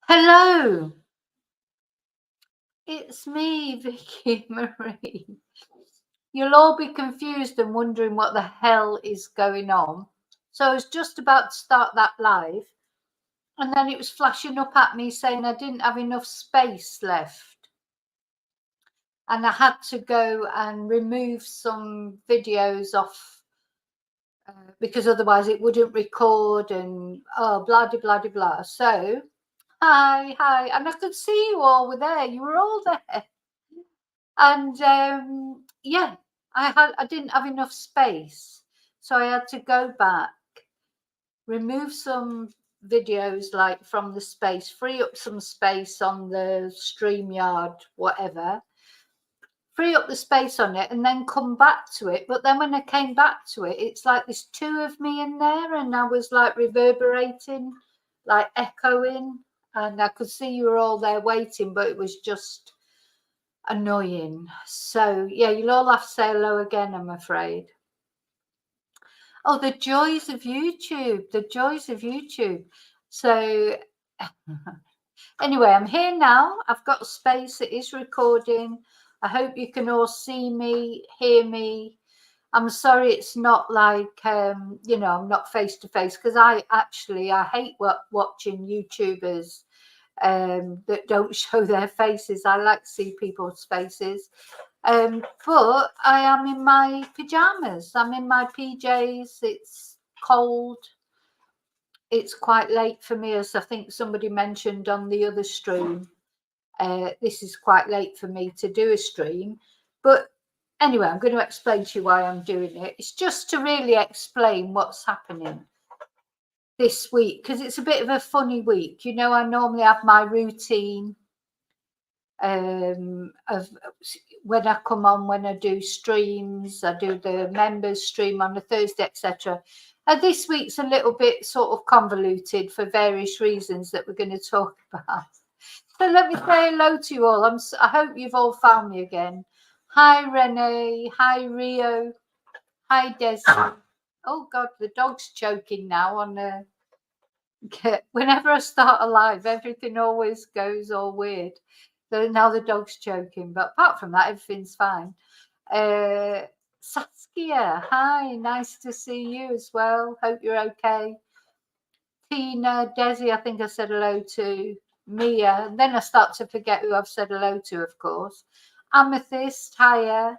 Hello, it's me, Vicky Marie. You'll all be confused and wondering what the hell is going on. So I was just about to start that live, and then it was flashing up at me saying I didn't have enough space left. And I had to go and remove some videos off because otherwise it wouldn't record and blah, blah, blah, blah. So, hi. And I could see you all were there. You were all there. And yeah, I didn't have enough space, so I had to go back, remove some videos like from the space, free up some space on the StreamYard, whatever, free up the space on it, and then come back to it. But then when I came back to it, it's like there's two of me in there, and I was like reverberating, like echoing, and I could see you were all there waiting, but it was just annoying. So yeah, you'll all have to say hello again, I'm afraid. Oh, the joys of YouTube, the joys of YouTube. So anyway, I'm here now. I've got space. It is recording. I hope you can all see me, hear me. I'm sorry it's not like I'm not face to face, because I hate watching YouTubers that don't show their faces. I like to see people's faces. But I am in my pajamas. I'm in my PJs. It's cold. It's quite late for me, as I think somebody mentioned on the other stream. This is quite late for me to do a stream. But anyway, I'm going to explain to you why I'm doing it. It's just to really explain what's happening this week, because it's a bit of a funny week. You know, I normally have my routine of when I come on, when I do streams. I do the members stream on a Thursday, etc. And this week's a little bit sort of convoluted for various reasons that we're going to talk about. So let me say hello to you all. I hope you've all found me again. Hi Renee, hi Rio, hi Desi. Oh God, the dog's choking now on the. Whenever I start a live, everything always goes all weird. So now the dog's choking, but apart from that, everything's fine. Saskia, hi, nice to see you as well. Hope you're okay. Tina, Desi, I think I said hello to. Mia, and then I start to forget who I've said hello to, of course. Amethyst, hiya.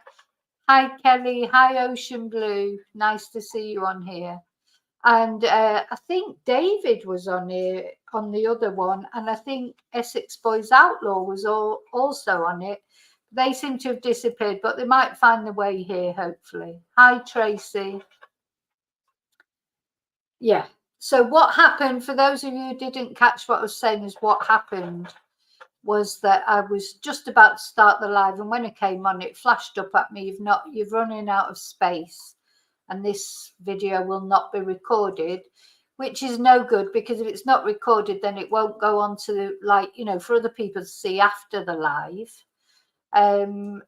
Hi Kelly, hi Ocean Blue, nice to see you on here. And I think David was on here on the other one, and I think Essex Boys Outlaw was also on it. They seem to have disappeared, but they might find their way here, hopefully. Hi, Tracy. Yeah. So what happened, for those of you who didn't catch what I was saying, is what happened was that I was just about to start the live, and when I came on, it flashed up at me, you've running out of space, and this video will not be recorded, which is no good, because if it's not recorded, then it won't go on to the, for other people to see after the live.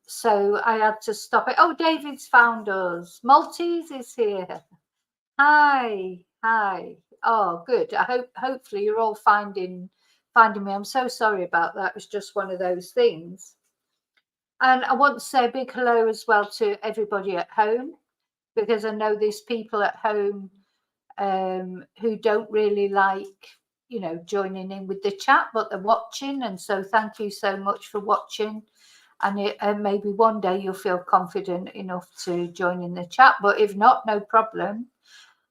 So I had to stop it. Oh, David's found us. Maltese is here. Hi. Oh, good. Hopefully you're all finding me. I'm so sorry about that. It was just one of those things. And I want to say a big hello as well to everybody at home, because I know there's people at home who don't really like, joining in with the chat, but they're watching. And so thank you so much for watching. And maybe one day you'll feel confident enough to join in the chat, but if not, no problem.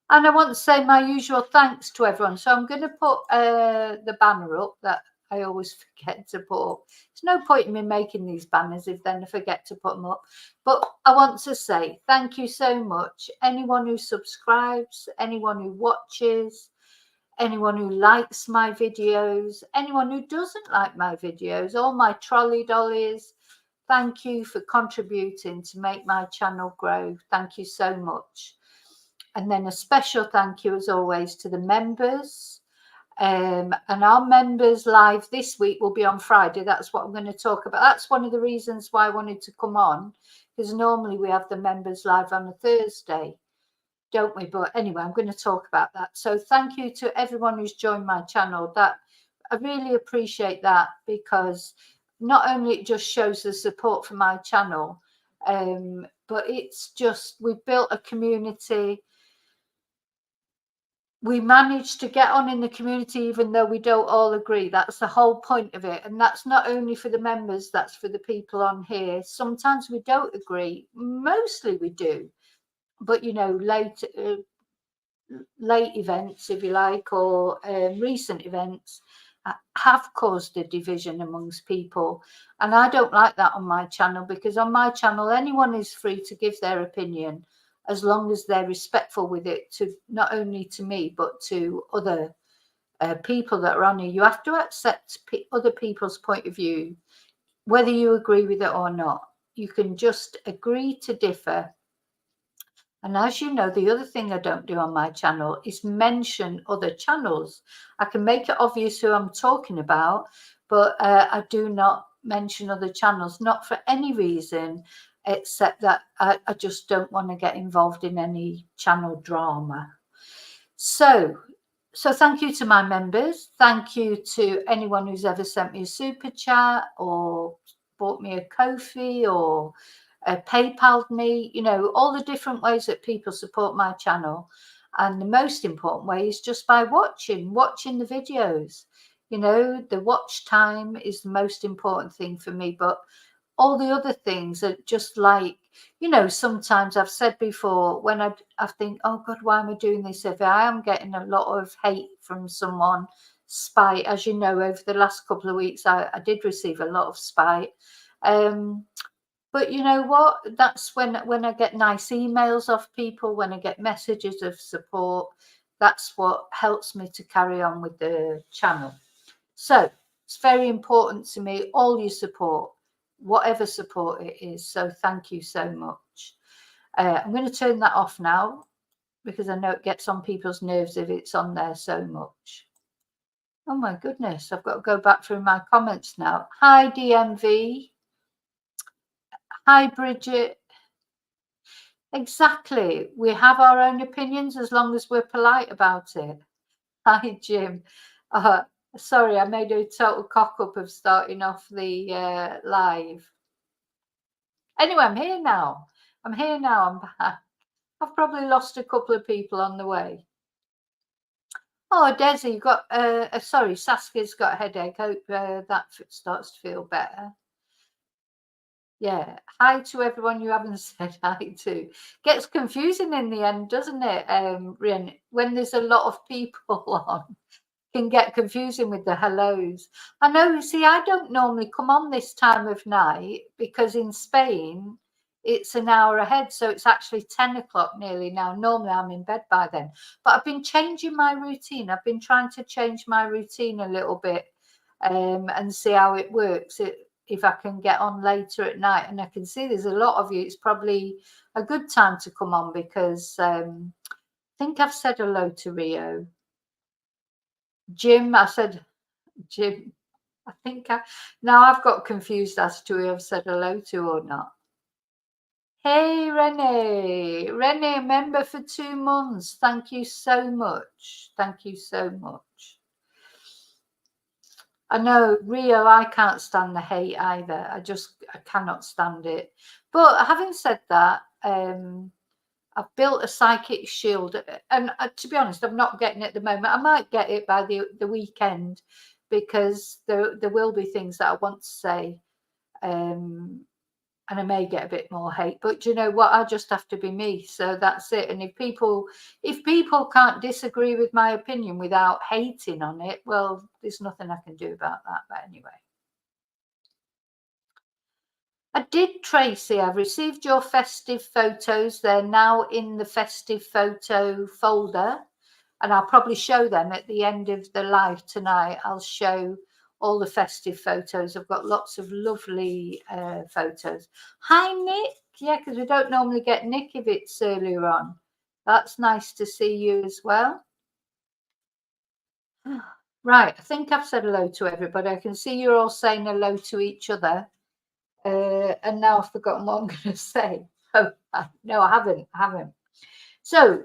And I want to say my usual thanks to everyone. So I'm going to put the banner up that I always forget to put up. There's no point in me making these banners if then I forget to put them up. But I want to say thank you so much. Anyone who subscribes, anyone who watches, anyone who likes my videos, anyone who doesn't like my videos, all my trolley dollies, thank you for contributing to make my channel grow. Thank you so much. And then a special thank you, as always, to the members. And our members live this week will be on Friday. That's what I'm going to talk about. That's one of the reasons why I wanted to come on, because normally we have the members live on a Thursday, don't we? But anyway, I'm going to talk about that. So thank you to everyone who's joined my channel. That I really appreciate that, because not only it just shows the support for my channel, but it's just, we've built a community. We managed to get on in the community even though we don't all agree. That's the whole point of it. And that's not only for the members, that's for the people on here. Sometimes we don't agree, mostly we do. But you know, late events, if you like, or recent events have caused a division amongst people. And I don't like that on my channel, because on my channel anyone is free to give their opinion, as long as they're respectful with it, to not only to me but to other people that are on here. You have to accept other people's point of view, whether you agree with it or not. You can just agree to differ. And as you know, the other thing I don't do on my channel is mention other channels. I can make it obvious who I'm talking about, but I do not mention other channels, not for any reason, except that I just don't want to get involved in any channel drama. So thank you to my members. Thank you to anyone who's ever sent me a super chat or bought me a Ko-fi or PayPal'd me, you know, all the different ways that people support my channel. And the most important way is just by watching the videos. You know, the watch time is the most important thing for me, but all the other things are just like, you know, sometimes I've said before, when I think, oh God, why am I doing this? If I am getting a lot of hate from someone, spite, as you know, over the last couple of weeks, I did receive a lot of spite. But you know what? That's when I get nice emails off people, when I get messages of support, that's what helps me to carry on with the channel. So it's very important to me, all your support, whatever support it is. So thank you so much. I'm going to turn that off now, because I know it gets on people's nerves if it's on there so much. Oh my goodness, I've got to go back through my comments now. Hi, DMV. Hi, Bridget. Exactly. We have our own opinions as long as we're polite about it. Hi, Jim. Sorry, I made a total cock up of starting off the live. Anyway, I'm here now. I'm back. I've probably lost a couple of people on the way. Oh, Desi, you got, sorry, Saskia's got a headache. Hope that starts to feel better. Yeah. Hi to everyone you haven't said hi to. Gets confusing in the end, doesn't it, Rin? When there's a lot of people on, can get confusing with the hellos. I know, see, I don't normally come on this time of night, because in Spain it's an hour ahead, so it's actually 10 o'clock nearly now. Normally I'm in bed by then, but I've been changing my routine. I've been trying to change my routine a little bit, and see how it works, if I can get on later at night. And I can see there's a lot of you. It's probably a good time to come on, because I think I've said hello to Rio. Jim, I said Jim. I think now I've got confused as to who I've said hello to or not. Hey, Renee. Renee, member for 2 months. Thank you so much. Thank you so much. I know, Rio, I can't stand the hate either. I cannot stand it. But having said that, I've built a psychic shield, and to be honest, I'm not getting it at the moment. I might get it by the weekend, because there will be things that I want to say, and I may get a bit more hate. But you know what? I just have to be me. So that's it. And if people can't disagree with my opinion without hating on it, well, there's nothing I can do about that. But anyway. I did, Tracy. I've received your festive photos. They're now in the festive photo folder, and I'll probably show them at the end of the live tonight. I'll show all the festive photos. I've got lots of lovely photos. Hi, Nick. Yeah, because we don't normally get Nick if it's earlier on. That's nice to see you as well. Right, I think I've said hello to everybody. I can see you're all saying hello to each other. And now I've forgotten what I'm going to say. Oh, no, I haven't. So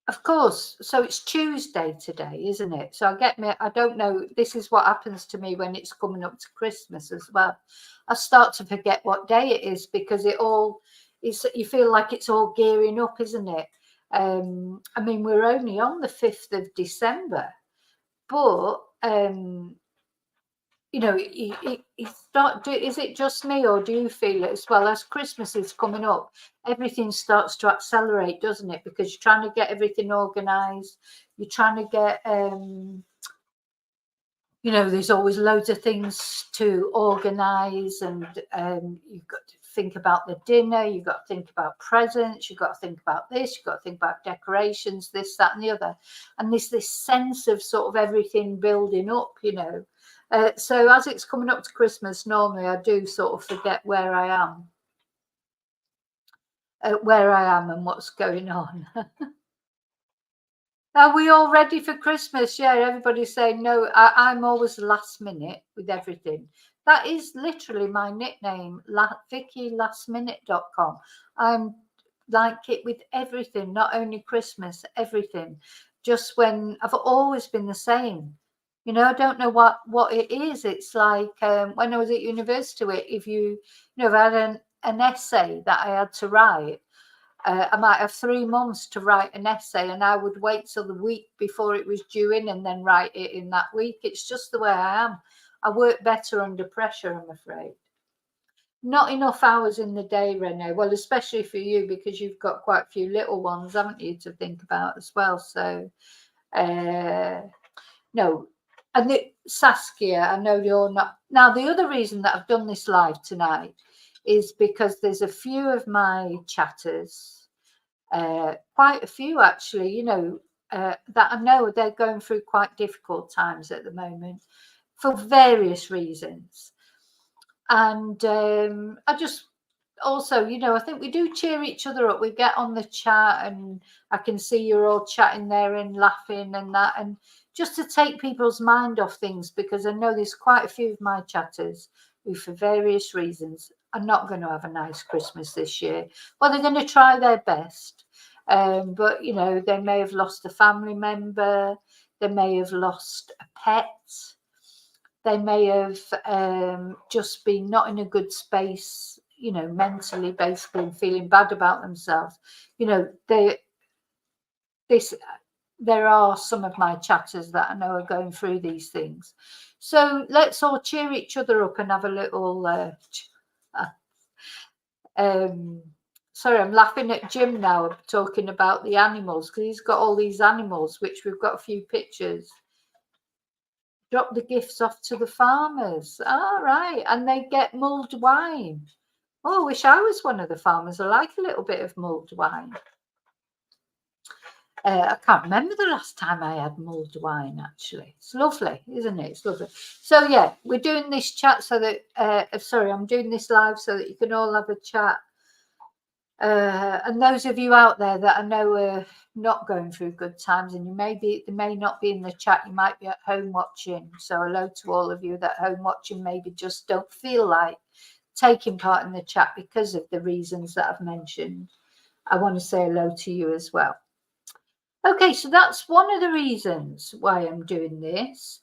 Of course. So it's Tuesday today, isn't it? So I don't know. This is what happens to me when it's coming up to Christmas as well. I start to forget what day it is because you feel like it's all gearing up, isn't it? I mean, we're only on the 5th of December, but you know, is it just me, or do you feel it as well? As Christmas is coming up, everything starts to accelerate, doesn't it? Because you're trying to get everything organized. You're trying to get, you know, there's always loads of things to organize, and you've got to think about the dinner, you've got to think about presents, you've got to think about this, you've got to think about decorations, this, that, and the other. And there's this sense of sort of everything building up, you know. So as it's coming up to Christmas, normally I do sort of forget where I am and what's going on. Are we all ready for Christmas? Yeah, everybody's saying no. I'm always last minute with everything. That is literally my nickname, VickyLastMinute.com. I'm like it with everything, not only Christmas, everything. Just when I've always been the same. You know, I don't know what it is. It's like when I was at university, if you know, if I had an essay that I had to write, I might have 3 months to write an essay, and I would wait till the week before it was due in and then write it in that week. It's just the way I am. I work better under pressure, I'm afraid. Not enough hours in the day, Renee. Well, especially for you, because you've got quite a few little ones, haven't you, to think about as well. So, no. And Saskia, I know you're not. Now, the other reason that I've done this live tonight is because there's a few of my chatters, quite a few actually, you know, that I know they're going through quite difficult times at the moment for various reasons. And I just also, you know, I think we do cheer each other up. We get on the chat and I can see you're all chatting there and laughing and that, and just to take people's mind off things, because I know there's quite a few of my chatters who for various reasons are not going to have a nice Christmas this year. Well, they're going to try their best, but you know, they may have lost a family member, they may have lost a pet, they may have just been not in a good space, you know, mentally, basically, and feeling bad about themselves. You know, there are some of my chatters that I know are going through these things. So let's all cheer each other up and have a little. Sorry, I'm laughing at Jim now, talking about the animals, because he's got all these animals, which we've got a few pictures. Drop the gifts off to the farmers. All right. And they get mulled wine. Oh, I wish I was one of the farmers. I like a little bit of mulled wine. I can't remember the last time I had mulled wine, actually. It's lovely, isn't it? It's lovely. So, yeah, we're doing this chat so that, sorry, I'm doing this live so that you can all have a chat. And those of you out there that I know are not going through good times, and they may not be in the chat, you might be at home watching. So hello to all of you that are home watching, maybe just don't feel like taking part in the chat because of the reasons that I've mentioned. I want to say hello to you as well. Okay, so that's one of the reasons why I'm doing this.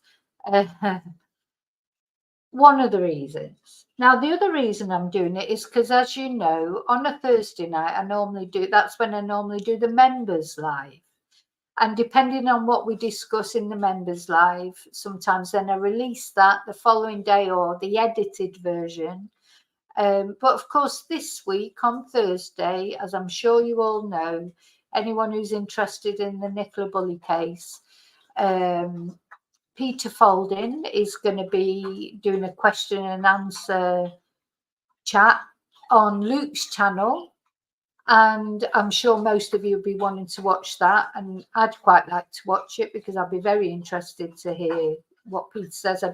One of the reasons. Now, the other reason I'm doing it is because, as you know, on a Thursday night, that's when I normally do the members live. And depending on what we discuss in the members live, sometimes then I release that the following day or the edited version. But of course, this week on Thursday, as I'm sure you all know, anyone who's interested in the Nicola Bulley case, Peter Folding is going to be doing a question and answer chat on Luke's channel. And I'm sure most of you will be wanting to watch that. And I'd quite like to watch it because I'd be very interested to hear what Peter says. I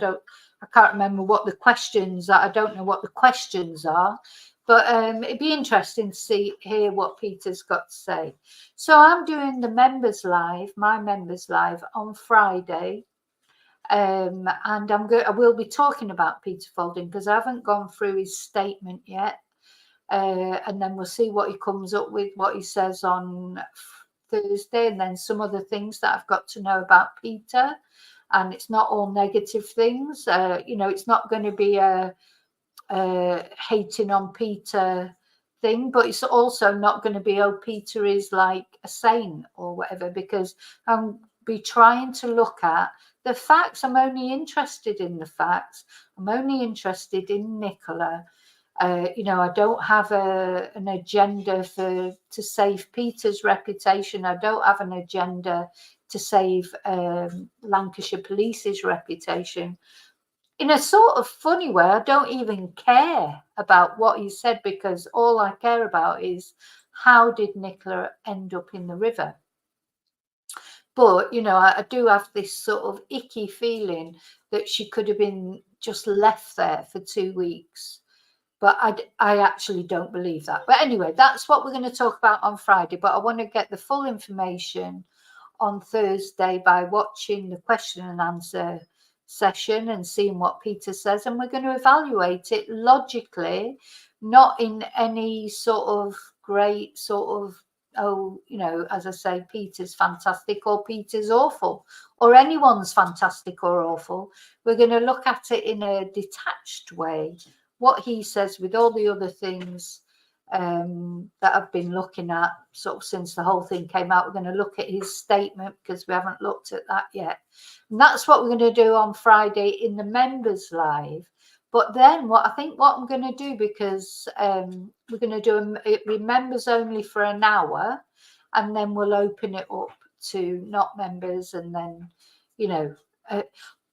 can't remember what the questions are. I don't know what the questions are. But it'd be interesting to hear what Peter's got to say. So I'm doing the members live, my members live on Friday. And I will be talking about Peter Folding because I haven't gone through his statement yet. And then we'll see what he comes up with, what he says on Thursday, and then some other things that I've got to know about Peter. And it's not all negative things. You know, it's not going to be a hating on Peter thing, but it's also not going to be, oh, Peter is like a saint or whatever, because I'm be trying to look at the facts. I'm only interested in the facts. I'm only interested in Nicola. You know, I don't have an agenda to save Peter's reputation. I don't have an agenda to save Lancashire Police's reputation. In a sort of funny way, I don't even care about what he said, because all I care about is how did Nicola end up in the river. But, you know, I do have this sort of icky feeling that she could have been just left there for 2 weeks. But I actually don't believe that. But anyway, that's what we're going to talk about on Friday. But I want to get the full information on Thursday by watching the question and answer session and seeing what Peter says. And we're going to evaluate it logically, not in any sort of great sort of, oh, you know, as I say, Peter's fantastic or Peter's awful or anyone's fantastic or awful. We're going to look at it in a detached way, what he says with all the other things that I've been looking at sort of since the whole thing came out. We're going to look at his statement because we haven't looked at that yet. And that's what we're going to do on Friday in the members live. But then what I'm going to do, because we're going to do it with members only for an hour, and then we'll open it up to not members. And then, you know,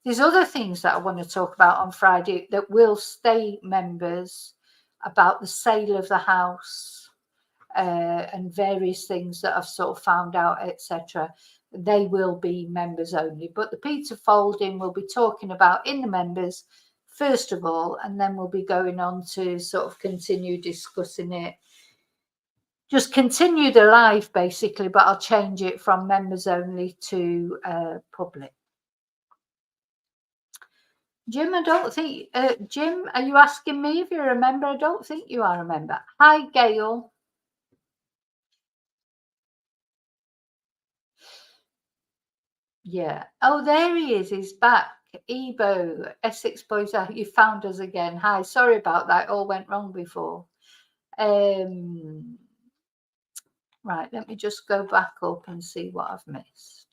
there's other things that I want to talk about on Friday that will stay members, about the sale of the house and various things that I've sort of found out, etc. They will be members only. But the Peter folding we'll be talking about in the members first of all, and then we'll be going on to sort of continue discussing it. Just continue the live basically, but I'll change it from members only to public. Jim, I don't think, Jim, are you asking me if you're a member? I don't think you are a member. Hi, Gail. Yeah. Oh, there he is. He's back. Ebo, Essex Boys, you found us again. Hi, sorry about that. It all went wrong before. Right, let me just go back up and see what I've missed.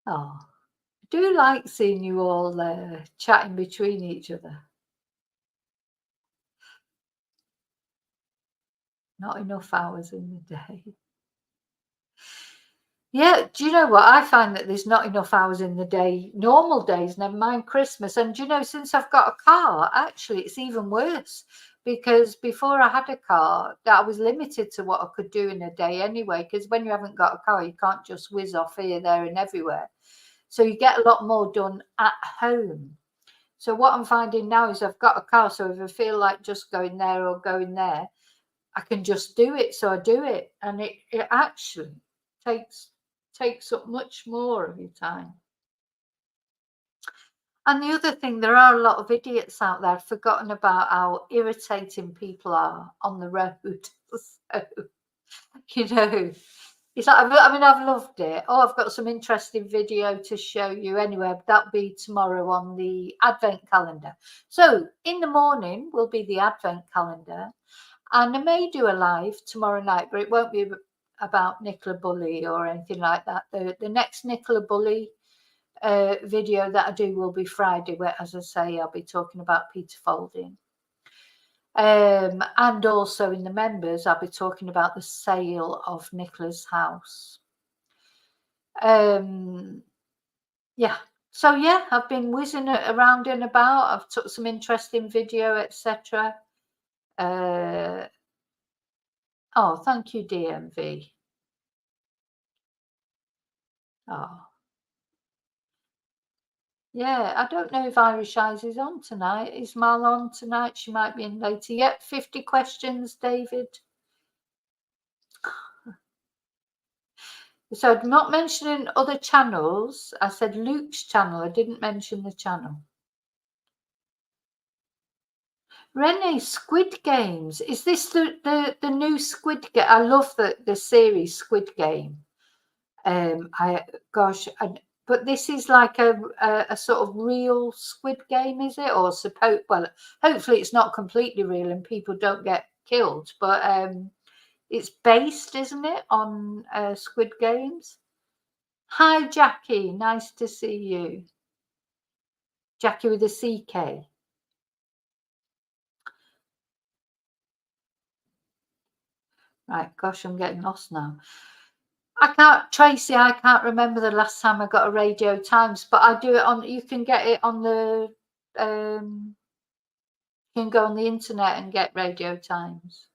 Oh, I do like seeing you all chatting between each other. Not enough hours in the day. Yeah, do you know what? I find that there's not enough hours in the day, normal days, never mind Christmas. And do you know, since I've got a car, actually, it's even worse, because before I had a car, that I was limited to what I could do in a day anyway, because when you haven't got a car, you can't just whiz off here, there, and everywhere. So you get a lot more done at home. So what I'm finding now is I've got a car, so if I feel like just going there or going there, I can just do it. So I do it, and it actually takes up much more of your time. And the other thing, there are a lot of idiots out there forgotten about how irritating people are on the road. So, you know, it's like, I mean, I've loved it. Oh, I've got some interesting video to show you. Anyway, that'll be tomorrow on the Advent calendar. So in the morning will be the Advent calendar. And I may do a live tomorrow night, but it won't be about Nicola Bulley or anything like that. The next Nicola Bulley video that I do will be Friday, where, as I say, I'll be talking about Peter Folding. And also in the members, I'll be talking about the sale of Nicola's house. Yeah. So yeah, I've been whizzing around and about. I've took some interesting video, etc. Oh, thank you, DMV. Oh. Yeah, I don't know if Irish Eyes is on tonight. Is Mal on tonight? She might be in later. Yep, 50 questions, David. So I'm not mentioning other channels. I said Luke's channel. I didn't mention the channel. Renee, Squid Games. Is this the new Squid Game? I love the series Squid Game. I gosh, but this is like a sort of real Squid Game, is it? Or suppose, well, hopefully it's not completely real and people don't get killed. But it's based, isn't it, on Squid Games? Hi, Jackie. Nice to see you, Jackie with a CK. Right, gosh, I'm getting lost now. I can't, Tracy, I can't remember the last time I got a Radio Times, but I do it on, you can get it on the, you can go on the internet and get Radio Times.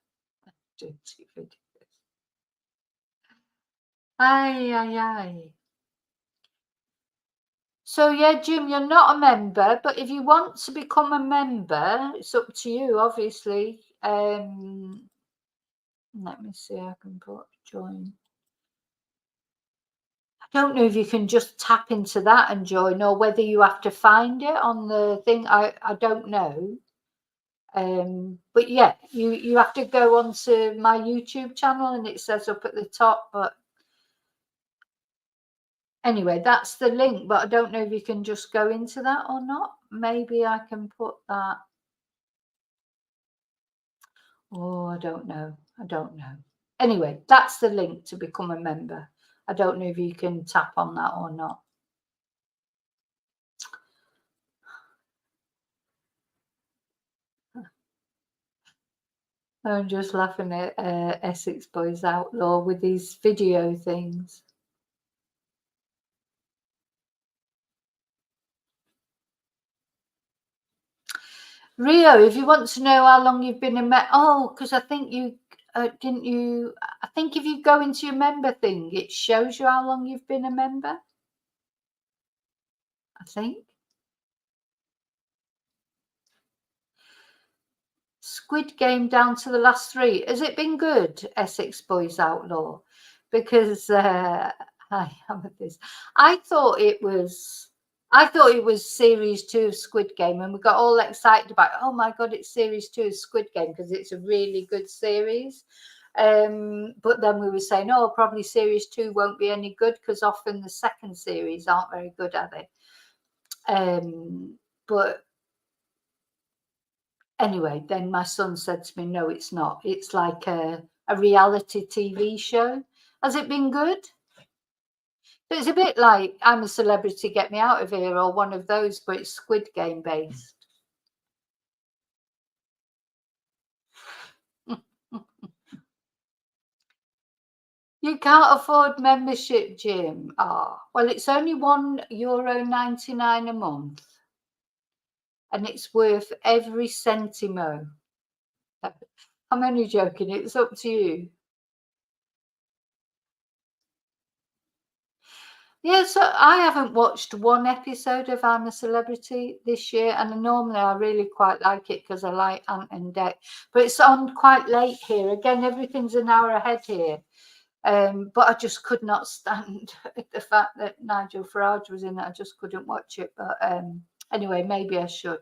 Aye, aye, aye. So yeah, Jim, you're not a member, but if you want to become a member, it's up to you, obviously. Let me see, I can put join. I don't know if you can just tap into that and join, or whether you have to find it on the thing. I don't know. But yeah, you have to go onto my YouTube channel and it says up at the top. But anyway, that's the link. But I don't know if you can just go into that or not. Maybe I can put that. Oh, I don't know. I don't know. Anyway, that's the link to become a member. I don't know if you can tap on that or not. I'm just laughing at Essex Boys Outlaw with these video things. Rio, if you want to know how long you've been a member, because I think you didn't you. I think if you go into your member thing, it shows you how long you've been a member. I think. Squid Game down to the last 3. Has it been good, Essex Boys Outlaw? Because hi, Amethyst. I thought it was series 2 of Squid Game, and we got all excited about, oh my god, it's series 2 of Squid Game because it's a really good series. But then we were saying, oh, probably series 2 won't be any good because often the second series aren't very good, are they? But anyway, then my son said to me, no, it's not. It's like a reality TV show. Has it been good? It's a bit like I'm a Celebrity, Get Me Out of Here, or one of those, but it's Squid Game based. You can't afford membership, Jim. Well, it's only €1.99 a month, and it's worth every centimo. I'm only joking. It's up to you. Yeah, so I haven't watched one episode of I'm a Celebrity this year, and normally I really quite like it because I like Ant and Dec. But it's on quite late here. Again, everything's an hour ahead here. But I just could not stand the fact that Nigel Farage was in it. I just couldn't watch it. But anyway, maybe I should.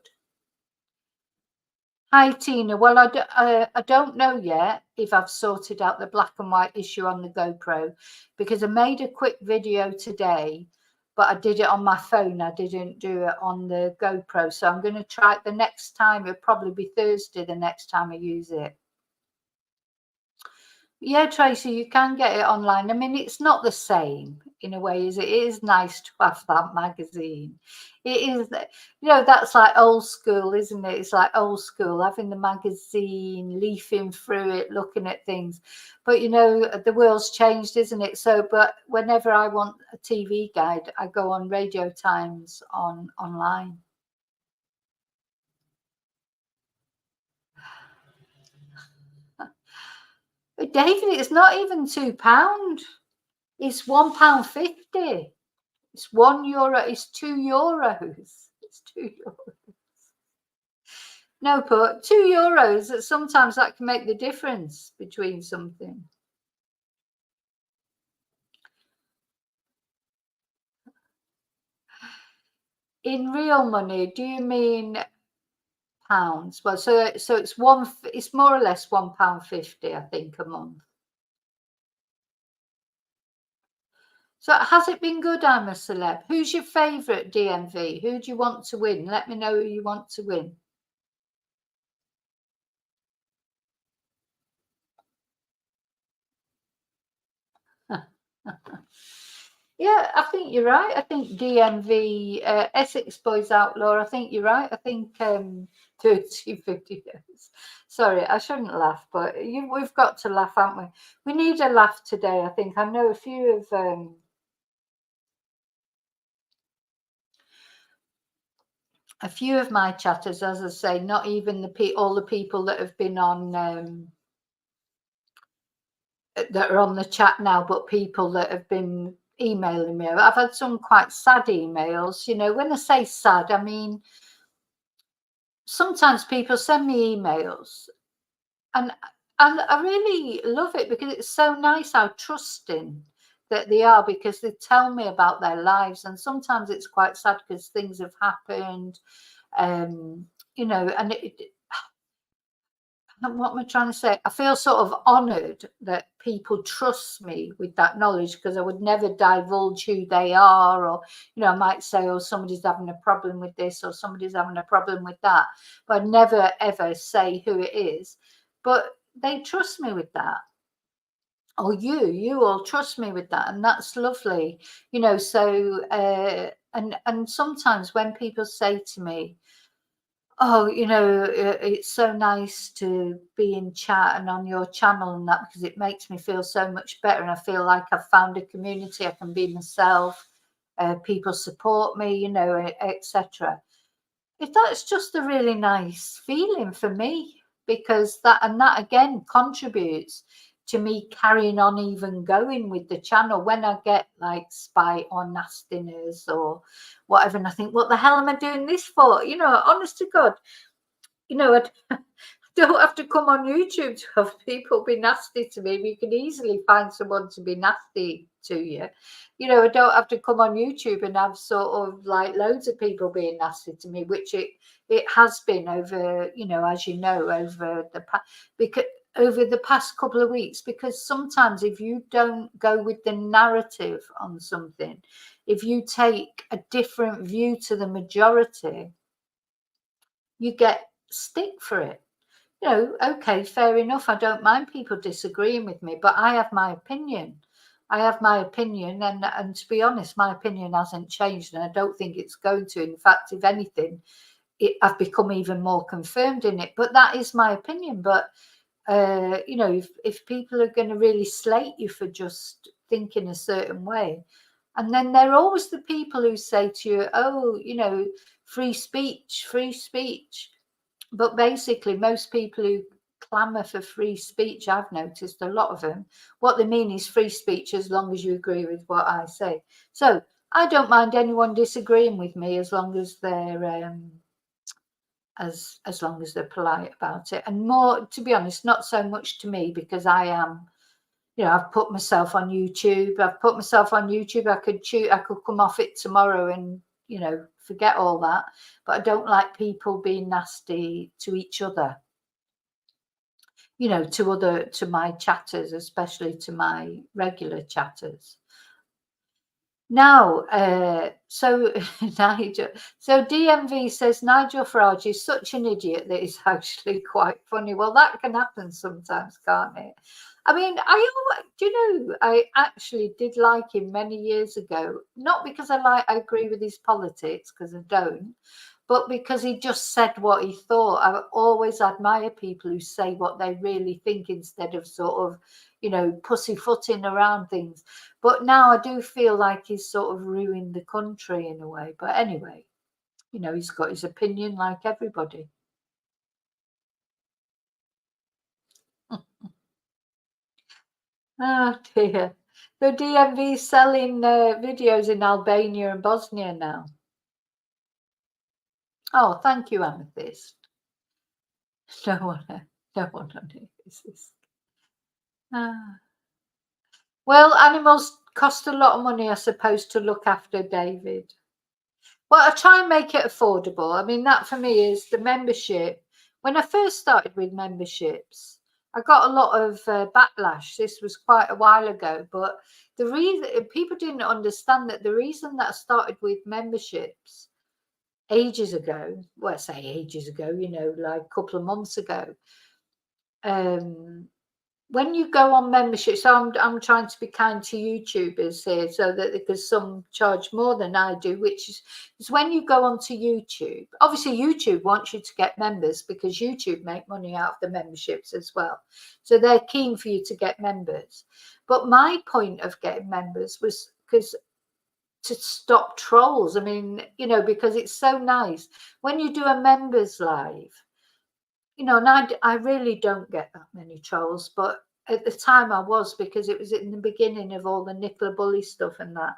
Hi, Tina. Well, I don't know yet if I've sorted out the black and white issue on the GoPro, because I made a quick video today, but I did it on my phone. I didn't do it on the GoPro. So I'm going to try it the next time. It'll probably be Thursday the next time I use it. Yeah, Tracy, you can get it online. I mean, it's not the same in a way, is it? It is nice to have that magazine. It is, that's like old school, isn't it? It's like old school, having the magazine, leafing through it, looking at things. But, the world's changed, isn't it? So, but whenever I want a TV guide, I go on Radio Times online. But David, it's not even £2. It's £1.50. It's €1. It's €2. It's €2. No, but €2. Sometimes that can make the difference between something. In real money, do you mean pounds. Well, so it's one. It's more or less £1.50, I think, a month. So has it been good? I'm a Celeb. Who's your favourite DMV? Who do you want to win? Let me know who you want to win. Yeah, I think you're right. I think DMV, Essex Boys Outlaw, I think you're right. I think 30 videos. Sorry, I shouldn't laugh, but we've got to laugh, haven't we? We need a laugh today, I think. I know a few of my chatters, as I say, not even all the people that have been on that are on the chat now, but people that have been emailing me. I've had some quite sad emails. When I say sad, I mean sometimes people send me emails, and I really love it because it's so nice how trusting that they are, because they tell me about their lives, and sometimes it's quite sad because things have happened, and what am I trying to say? I feel sort of honoured that people trust me with that knowledge, because I would never divulge who they are, or I might say, oh, somebody's having a problem with this, or somebody's having a problem with that, but I'd never ever say who it is. But they trust me with that. Or you all trust me with that, and that's lovely. So and sometimes when people say to me, oh, it's so nice to be in chat and on your channel and that, because it makes me feel so much better, and I feel like I've found a community. I can be myself. People support me, etc. If that's just a really nice feeling for me, because that again contributes to me carrying on, even going with the channel. When I get like spite or nastiness or whatever, and I think, what the hell am I doing this for? Honest to God, I don't have to come on YouTube to have people be nasty to me. You can easily find someone to be nasty to you. I don't have to come on YouTube and have sort of like loads of people being nasty to me, which it has been over, as you know, over the past couple of weeks. Because sometimes if you don't go with the narrative on something, if you take a different view to the majority, you get stick for it. Okay, fair enough. I don't mind people disagreeing with me, but I have my opinion. I have my opinion, and to be honest, my opinion hasn't changed, and I don't think it's going to. In fact, if anything, I've become even more confirmed in it. But that is my opinion. But if people are going to really slate you for just thinking a certain way, and then there are always the people who say to you, oh, free speech, free speech. But basically, most people who clamour for free speech, I've noticed a lot of them, what they mean is free speech as long as you agree with what I say. So I don't mind anyone disagreeing with me, as long as they're as long as they're polite about it. And more, to be honest, not so much to me, because I am, I've put myself on YouTube. I could come off it tomorrow and forget all that. But I don't like people being nasty to each other, to my chatters, especially to my regular chatters. Now, so Nigel, so DMV says Nigel Farage is such an idiot that it's actually quite funny. Well, that can happen sometimes, can't it? I mean, I actually did like him many years ago, not because I agree with his politics, because I don't, but because he just said what he thought. I always admire people who say what they really think, instead of sort of, pussyfooting around things. But now I do feel like he's sort of ruined the country in a way. But anyway, he's got his opinion like everybody. Oh dear. The DMV selling videos in Albania and Bosnia now. Oh, thank you, Amethyst. No one notices. Ah. Well, animals cost a lot of money, I suppose, to look after, David. Well, I try and make it affordable. I mean, that for me is the membership. When I first started with memberships, I got a lot of backlash. This was quite a while ago, but the reason people didn't understand that the reason that I started with memberships ages ago, well, I say ages ago, like a couple of months ago, when you go on membership, so I'm trying to be kind to YouTubers here, so that because some charge more than I do, which is when you go onto YouTube. Obviously, YouTube wants you to get members because YouTube make money out of the memberships as well. So they're keen for you to get members. But my point of getting members was because to stop trolls. I mean, because it's so nice when you do a members live. And I really don't get that many trolls, but at the time I was, because it was in the beginning of all the Nicola Bully stuff and that.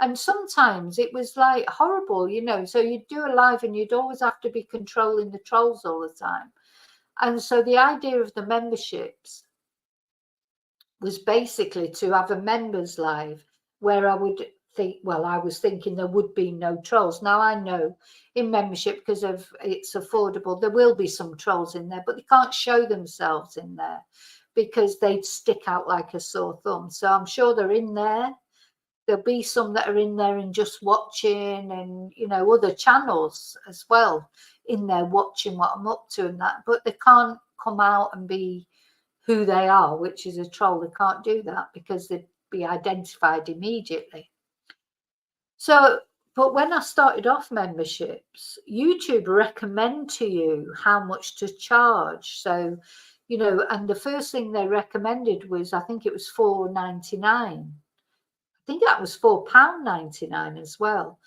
And sometimes it was like horrible, so you'd do a live and you'd always have to be controlling the trolls all the time. And so the idea of the memberships was basically to have a members live where I would think, well, I was thinking there would be no trolls. Now I know in membership, because of it's affordable, there will be some trolls in there, but they can't show themselves in there because they'd stick out like a sore thumb. So I'm sure they're in there. There'll be some that are in there and just watching, and other channels as well in there watching what I'm up to and that, but they can't come out and be who they are, which is a troll. They can't do that because they'd be identified immediately. So, but when I started off memberships, YouTube recommend to you how much to charge. So, and the first thing they recommended was, I think it was £4.99. I think that was £4.99 as well.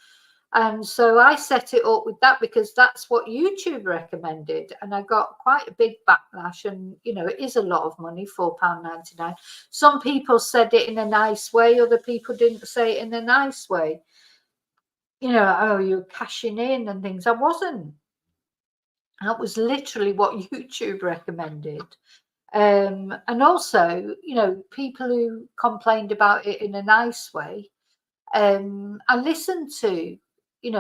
And so I set it up with that because that's what YouTube recommended. And I got quite a big backlash. And, it is a lot of money, £4.99. Some people said it in a nice way. Other people didn't say it in a nice way. Oh, you're cashing in and things. I wasn't. That was literally what YouTube recommended. And also, people who complained about it in a nice way, I listened to,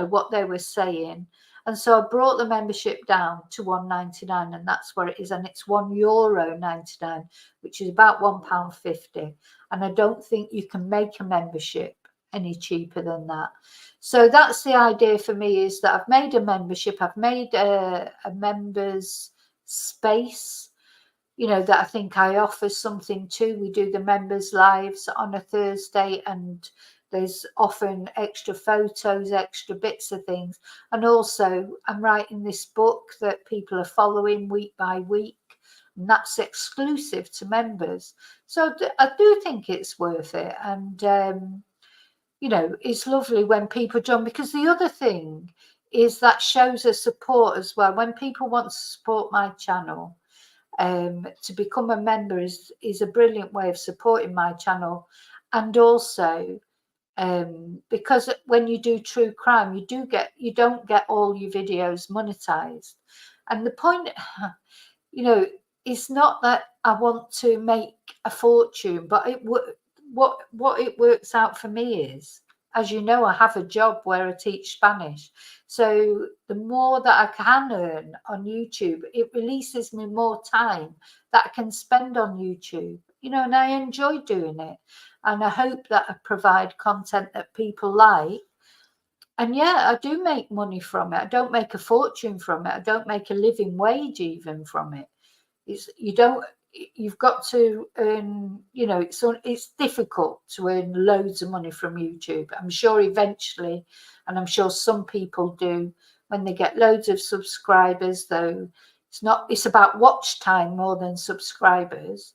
what they were saying. And so I brought the membership down to £1.99, and that's where it is. And it's €1.99, which is about £1.50. And I don't think you can make a membership any cheaper than that. So that's the idea for me, is that I've made a membership. I've made a members space, that I think I offer something to. We do the members lives on a Thursday, and there's often extra photos, extra bits of things. And also I'm writing this book that people are following week by week, and that's exclusive to members. So I do think it's worth it. And, it's lovely when people join, because the other thing is that shows a support as well. When people want to support my channel, to become a member is a brilliant way of supporting my channel. And also, because when you do true crime, you don't get all your videos monetized. And the point, it's not that I want to make a fortune, but what it works out for me is, as you know, I have a job where I teach Spanish. So the more that I can earn on YouTube, it releases me more time that I can spend on YouTube, and I enjoy doing it. And I hope that I provide content that people like. And yeah, I do make money from it. I don't make a fortune from it. I don't make a living wage even from it. You've got to earn, it's difficult to earn loads of money from YouTube. I'm sure eventually, and I'm sure some people do when they get loads of subscribers, though it's about watch time more than subscribers,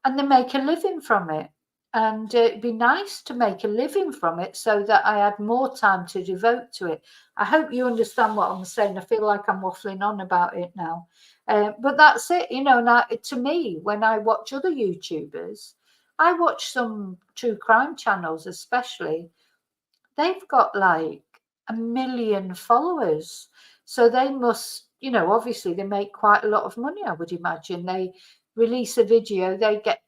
and they make a living from it. And it'd be nice to make a living from it so that I had more time to devote to it. I hope you understand what I'm saying. I feel like I'm waffling on about it now. But that's it, now, to me, when I watch other YouTubers, I watch some true crime channels especially, they've got like 1 million followers. So they must, obviously they make quite a lot of money, I would imagine. They release a video, they get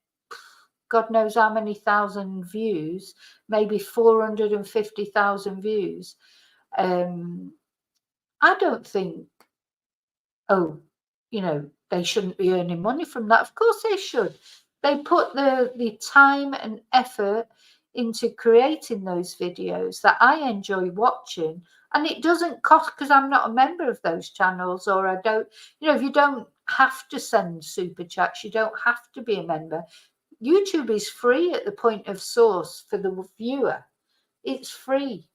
God knows how many thousand views, maybe 450,000 views. I don't think, oh, they shouldn't be earning money from that. Of course they should. They put the time and effort into creating those videos that I enjoy watching. And it doesn't cost, because I'm not a member of those channels, or I don't, if you don't have to send super chats, you don't have to be a member. YouTube is free at the point of source for the viewer. It's free.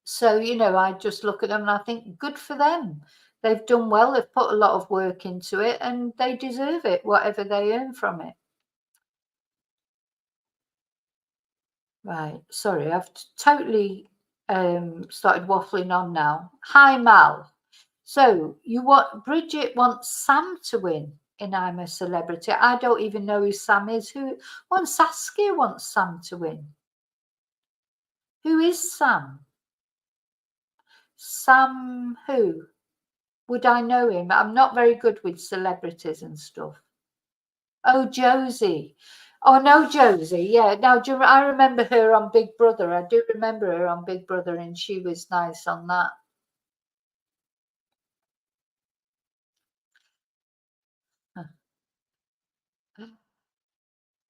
So, I just look at them and I think, good for them. They've done well. They've put a lot of work into it and they deserve it, whatever they earn from it. Right. Sorry, I've totally started waffling on now. Hi, Mal. So Bridget wants Sam to win in I'm a Celebrity. I don't even know who Sam is. Saskia wants Sam to win. Who is Sam? Sam who? Would I know him? I'm not very good with celebrities and stuff. Oh, Josie. Oh, no, Josie. Yeah. Now, I remember her on Big Brother. I do remember her on Big Brother, and she was nice on that.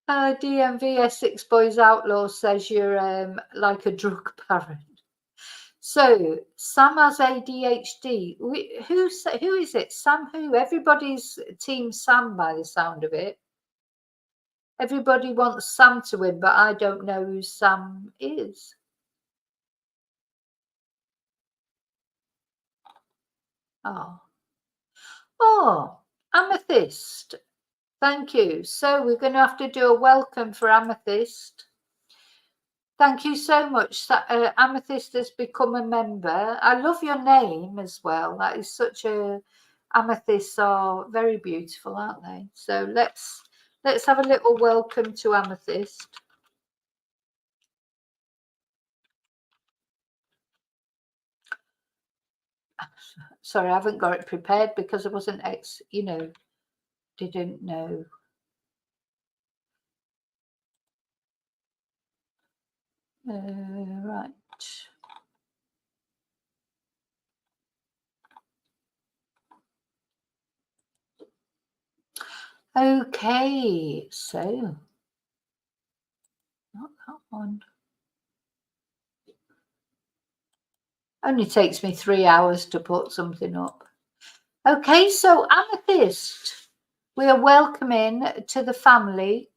DMV Essex Boys Outlaw says you're like a drug baron. So Sam has ADHD. Who is it? Sam who? Everybody's team Sam by the sound of it. Everybody wants Sam to win, but I don't know who Sam is. Oh, Amethyst. Thank you. So we're going to have to do a welcome for Amethyst. Thank you so much. Amethyst has become a member. I love your name as well. That is such a. Amethysts are very beautiful, aren't they? So let's have a little welcome to Amethyst. Sorry, I haven't got it prepared because I wasn't didn't know. Right. Okay, so not that one. Only takes me 3 hours to put something up. Okay, so Amethyst, we are welcoming to the family.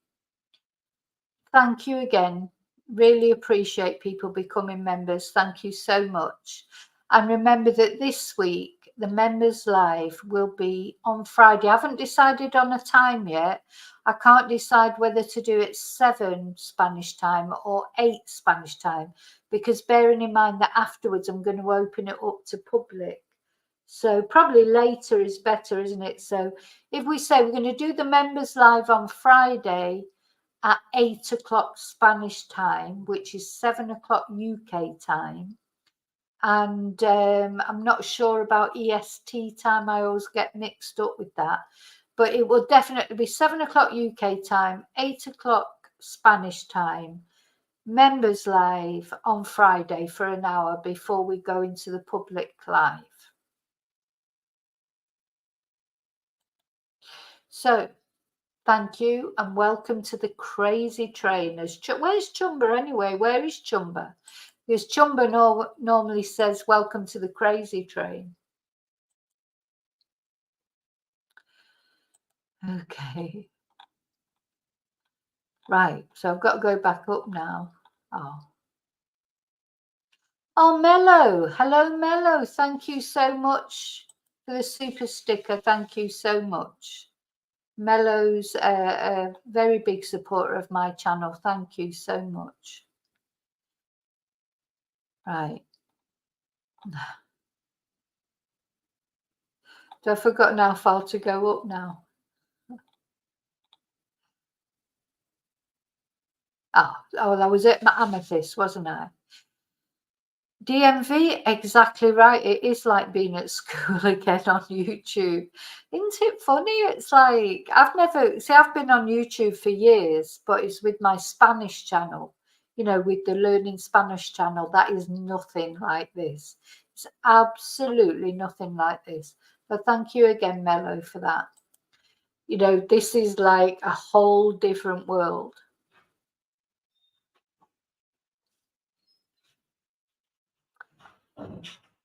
Thank you again. Really appreciate people becoming members. Thank you so much. And remember that this week, the members live will be on Friday. I haven't decided on a time yet. I can't decide whether to do it 7 Spanish time or 8 Spanish time, because bearing in mind that afterwards I'm going to open it up to public. So probably later is better, isn't it? So if we say we're going to do the members live on Friday at 8 o'clock Spanish time, which is 7 o'clock UK time. And I'm not sure about EST time. I always get mixed up with that. But it will definitely be 7 o'clock UK time, 8 o'clock Spanish time. Members live on Friday for an hour before we go into the public live. So thank you and welcome to the Crazy Trainers. Where's Chumba anyway? Where is Chumba? Because Chumba normally says, welcome to the Crazy Train. Okay. Right. So I've got to go back up now. Oh, Mello. Hello, Mello. Thank you so much for the super sticker. Thank you so much. Mello's a very big supporter of my channel. Thank you so much. Right. I've forgotten how far to go up now. Oh, that was it. My Amethyst, wasn't I? DMV, exactly right. It is like being at school again on YouTube. Isn't it funny? It's like I've been on YouTube for years, but it's with my Spanish channel. with the Learning Spanish channel, that is nothing like this. It's absolutely nothing like this. So thank you again, Mello, for that. This is like a whole different world.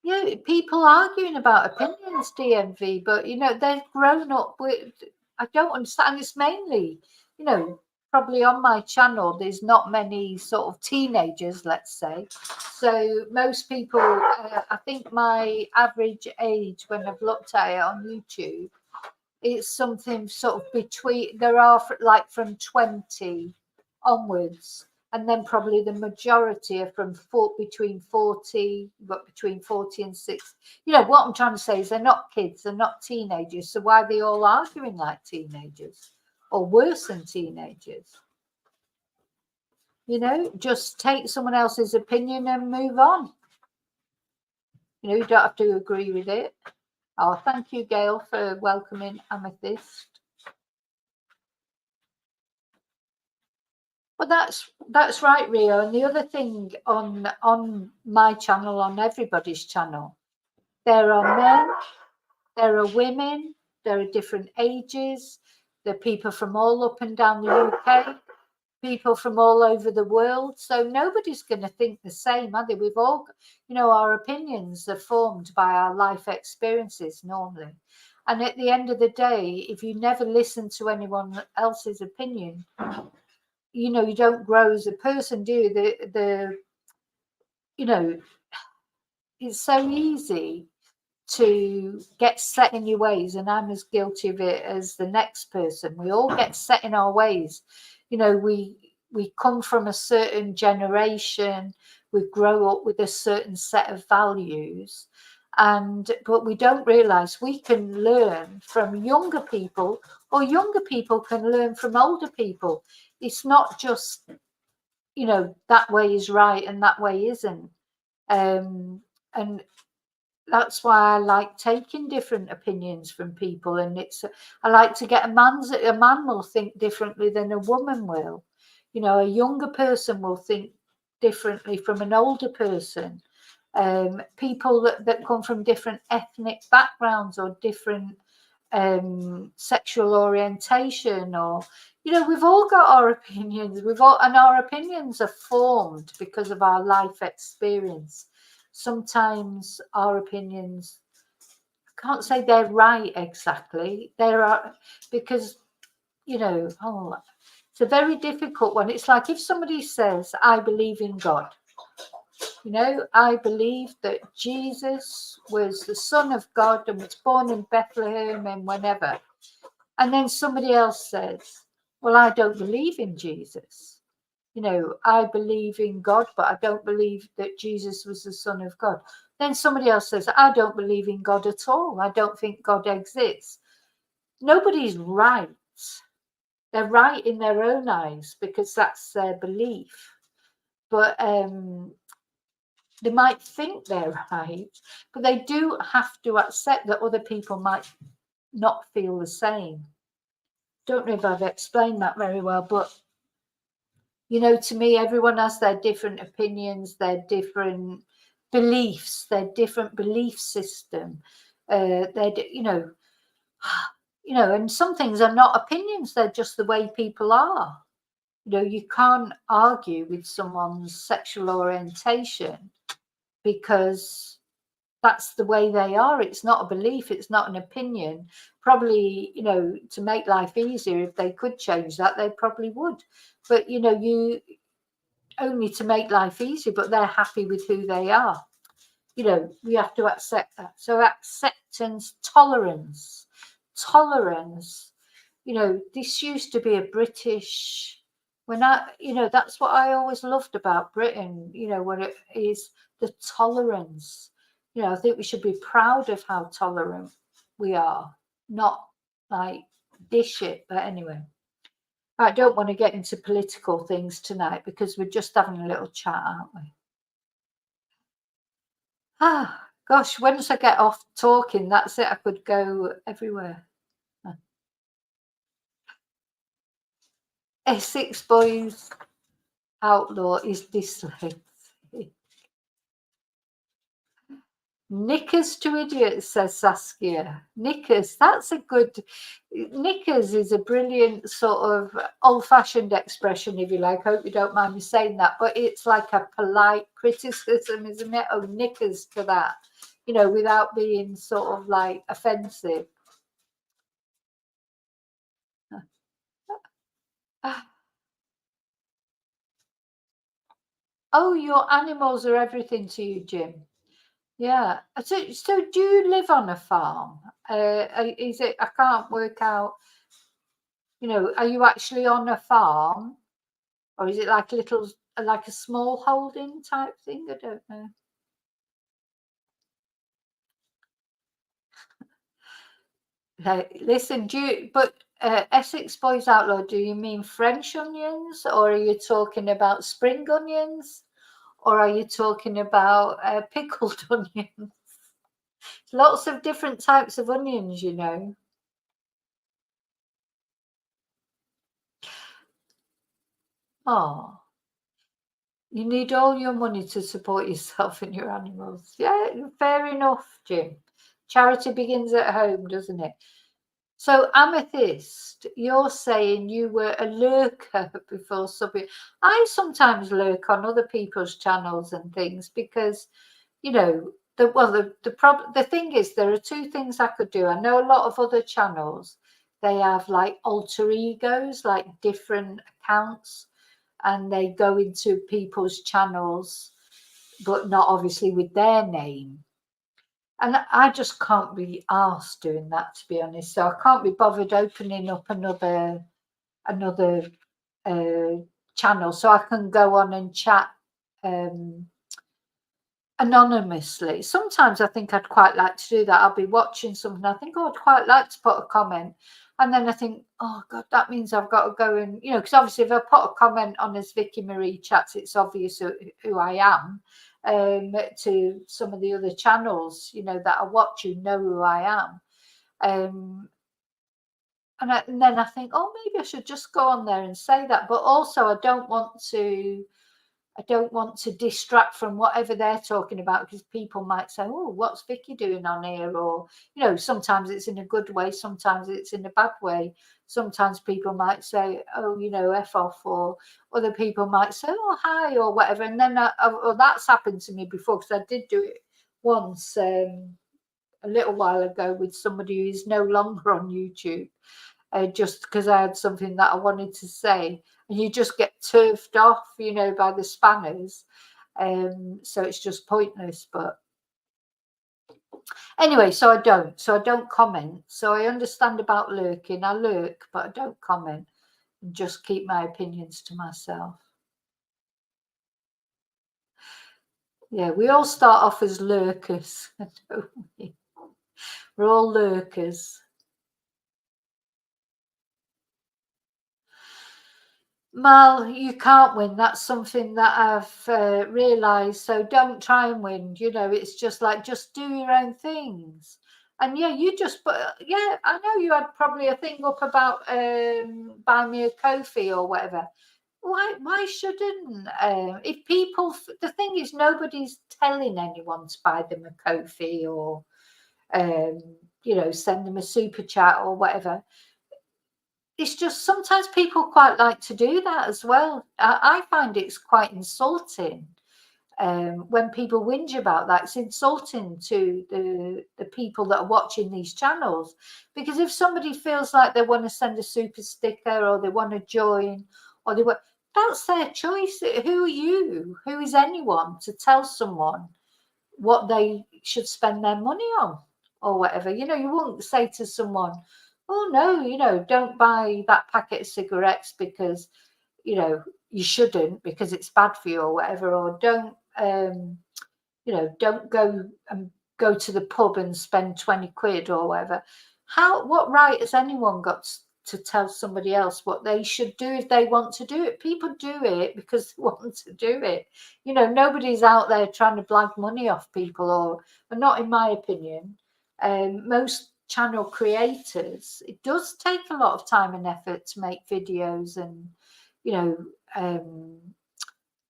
Yeah, people arguing about opinions, DMV, but they've grown up with. I don't understand. It's mainly, probably on my channel. There's not many sort of teenagers, let's say. So most people, I think my average age when I've looked at it on YouTube, it's something sort of between. There are like from 20 onwards, and then probably the majority are from between 40, but between 40 and 6. What I'm trying to say is they're not kids, they're not teenagers. So why are they all arguing like teenagers or worse than teenagers? Just take someone else's opinion and move on. You don't have to agree with it. Oh, thank you, Gail, for welcoming Amethyst. Well, that's right, Rio. And the other thing on my channel, on everybody's channel, there are men, there are women, there are different ages, there are people from all up and down the UK, people from all over the world. So nobody's going to think the same, are they? We've all, our opinions are formed by our life experiences normally. And at the end of the day, if you never listen to anyone else's opinion, you don't grow as a person, do you? It's so easy to get set in your ways, and I'm as guilty of it as the next person. We all get set in our ways. We come from a certain generation, we grow up with a certain set of values, but we don't realize we can learn from younger people, or younger people can learn from older people. It's not just that way is right and that way isn't. And that's why I like taking different opinions from people. And I like to get a man will think differently than a woman will. A younger person will think differently from an older person. People that come from different ethnic backgrounds or different sexual orientation, or we've all got our opinions, and our opinions are formed because of our life experience. Sometimes our opinions, I can't say they're right exactly, there are, because it's a very difficult one. It's like if somebody says, I believe in God, I believe that Jesus was the Son of God and was born in Bethlehem and whenever. And then somebody else says, well, I don't believe in Jesus. I believe in God, but I don't believe that Jesus was the Son of God. Then somebody else says, I don't believe in God at all. I don't think God exists. Nobody's right. They're right in their own eyes because that's their belief. But they might think they're right, but they do have to accept that other people might not feel the same. Don't know if I've explained that very well, but to me, everyone has their different opinions, their different beliefs, their different belief system. And some things are not opinions; they're just the way people are. You can't argue with someone's sexual orientation because that's the way they are. It's not a belief, it's not an opinion. Probably, to make life easier, if they could change that, they probably would. But you only to make life easier, but they're happy with who they are. We have to accept that. So acceptance, tolerance. This used to be a British, that's what I always loved about Britain, what it is, the tolerance. I think we should be proud of how tolerant we are, not like dish it. But anyway, I don't want to get into political things tonight because we're just having a little chat, aren't we? Gosh, once I get off talking, that's it. I could go everywhere. Essex boys. outlaw is dyslexic. Knickers to idiots, says Saskia. Knickers, that's a good. Knickers is a brilliant sort of old-fashioned expression, if you like. Hope you don't mind me saying that, but it's like a polite criticism, isn't it? Oh, knickers to that, without being sort of like offensive. Oh, your animals are everything to you, Jim. Yeah. So do you live on a farm? Is it? I can't work out. Are you actually on a farm, or is it like like a small holding type thing? I don't know. Listen, Essex Boys Outlaw, do you mean French onions, or are you talking about spring onions, or are you talking about pickled onions? Lots of different types of onions. Oh, you need all your money to support yourself and your animals. Yeah, fair enough, Jim. Charity begins at home, doesn't it? So, Amethyst, you're saying you were a lurker before subbing. I sometimes lurk on other people's channels and things because, the thing is, there are two things I could do. I know a lot of other channels, they have like alter egos, like different accounts, and they go into people's channels, but not obviously with their name. And I just can't be asked doing that, to be honest. So I can't be bothered opening up another channel so I can go on and chat anonymously. Sometimes I think I'd quite like to do that. I'll be watching something. I think, oh, I'd quite like to put a comment. And then I think, oh, God, that means I've got to go and, because obviously if I put a comment on as Vicky Marie Chats, it's obvious who I am. To some of the other channels, that I watch, know who I am. And then I think, oh, maybe I should just go on there and say that. But also, I don't want to distract from whatever they're talking about, because people might say, oh, what's Vicky doing on here? Or, sometimes it's in a good way, sometimes it's in a bad way. Sometimes people might say, oh, F off, or other people might say, oh, hi, or whatever. And then that's happened to me before, because I did do it once a little while ago with somebody who's no longer on YouTube. Just because I had something that I wanted to say, and you just get turfed off, by the spammers. So it's just pointless. But anyway, so I don't comment. So I understand about lurking. I lurk, but I don't comment, and just keep my opinions to myself. Yeah, we all start off as lurkers, don't we? We're all lurkers. Mal, you can't win. That's something that I've realised. So don't try and win. It's just like, just do your own things. And yeah, I know you had probably a thing up about buy me a Kofi or whatever. Why shouldn't if people? The thing is, nobody's telling anyone to buy them a Kofi or send them a super chat or whatever. It's just sometimes people quite like to do that as well. I find it's quite insulting when people whinge about that. It's insulting to the people that are watching these channels, because if somebody feels like they want to send a super sticker, or they want to join, or that's their choice. Who are you? Who is anyone to tell someone what they should spend their money on or whatever? You wouldn't say to someone, oh no, don't buy that packet of cigarettes because you shouldn't, because it's bad for you or whatever. Or don't go to the pub and spend 20 quid or whatever. What right has anyone got to tell somebody else what they should do if they want to do it? People do it because they want to do it. Nobody's out there trying to blag money off people, or not in my opinion. Most channel creators, it does take a lot of time and effort to make videos, and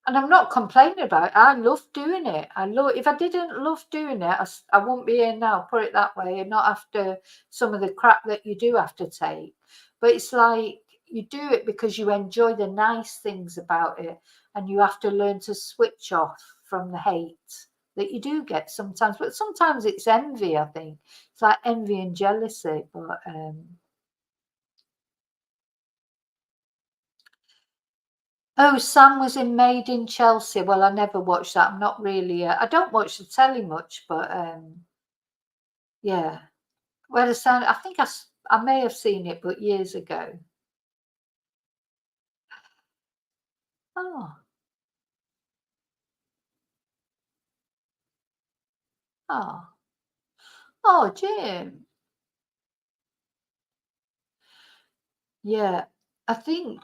And I'm not complaining about it. I love doing it. If I didn't love doing it, I wouldn't be here now, put it that way, and not after some of the crap that you do have to take. But it's like you do it because you enjoy the nice things about it, and you have to learn to switch off from the hate that you do get sometimes. But sometimes it's envy, I think. It's like envy and jealousy. But oh, Sam was in Made in Chelsea. Well, I never watched that. I'm not really. I don't watch the telly much, but yeah. Well, the sound. I think I may have seen it, but years ago. Oh, oh, oh, Jim. Yeah, I think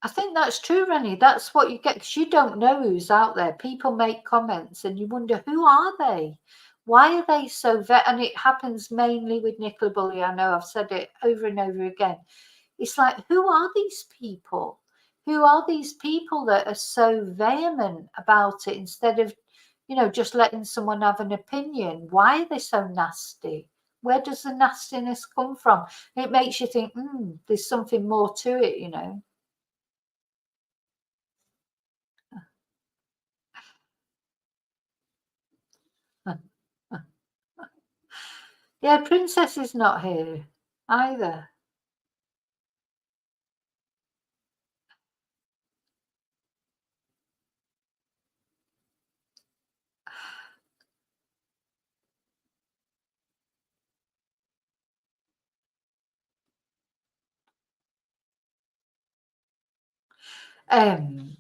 I think that's true, Rennie. That's what you get because you don't know who's out there. People make comments, and you wonder who are they? Why are they so And it happens mainly with Nicola Bully. I know I've said it over and over again. It's like, who are these people? Who are these people that are so vehement about it instead of, just letting someone have an opinion? Why are they so nasty? Where does the nastiness come from? It makes you think, there's something more to it. Yeah, Princess is not here either. Um,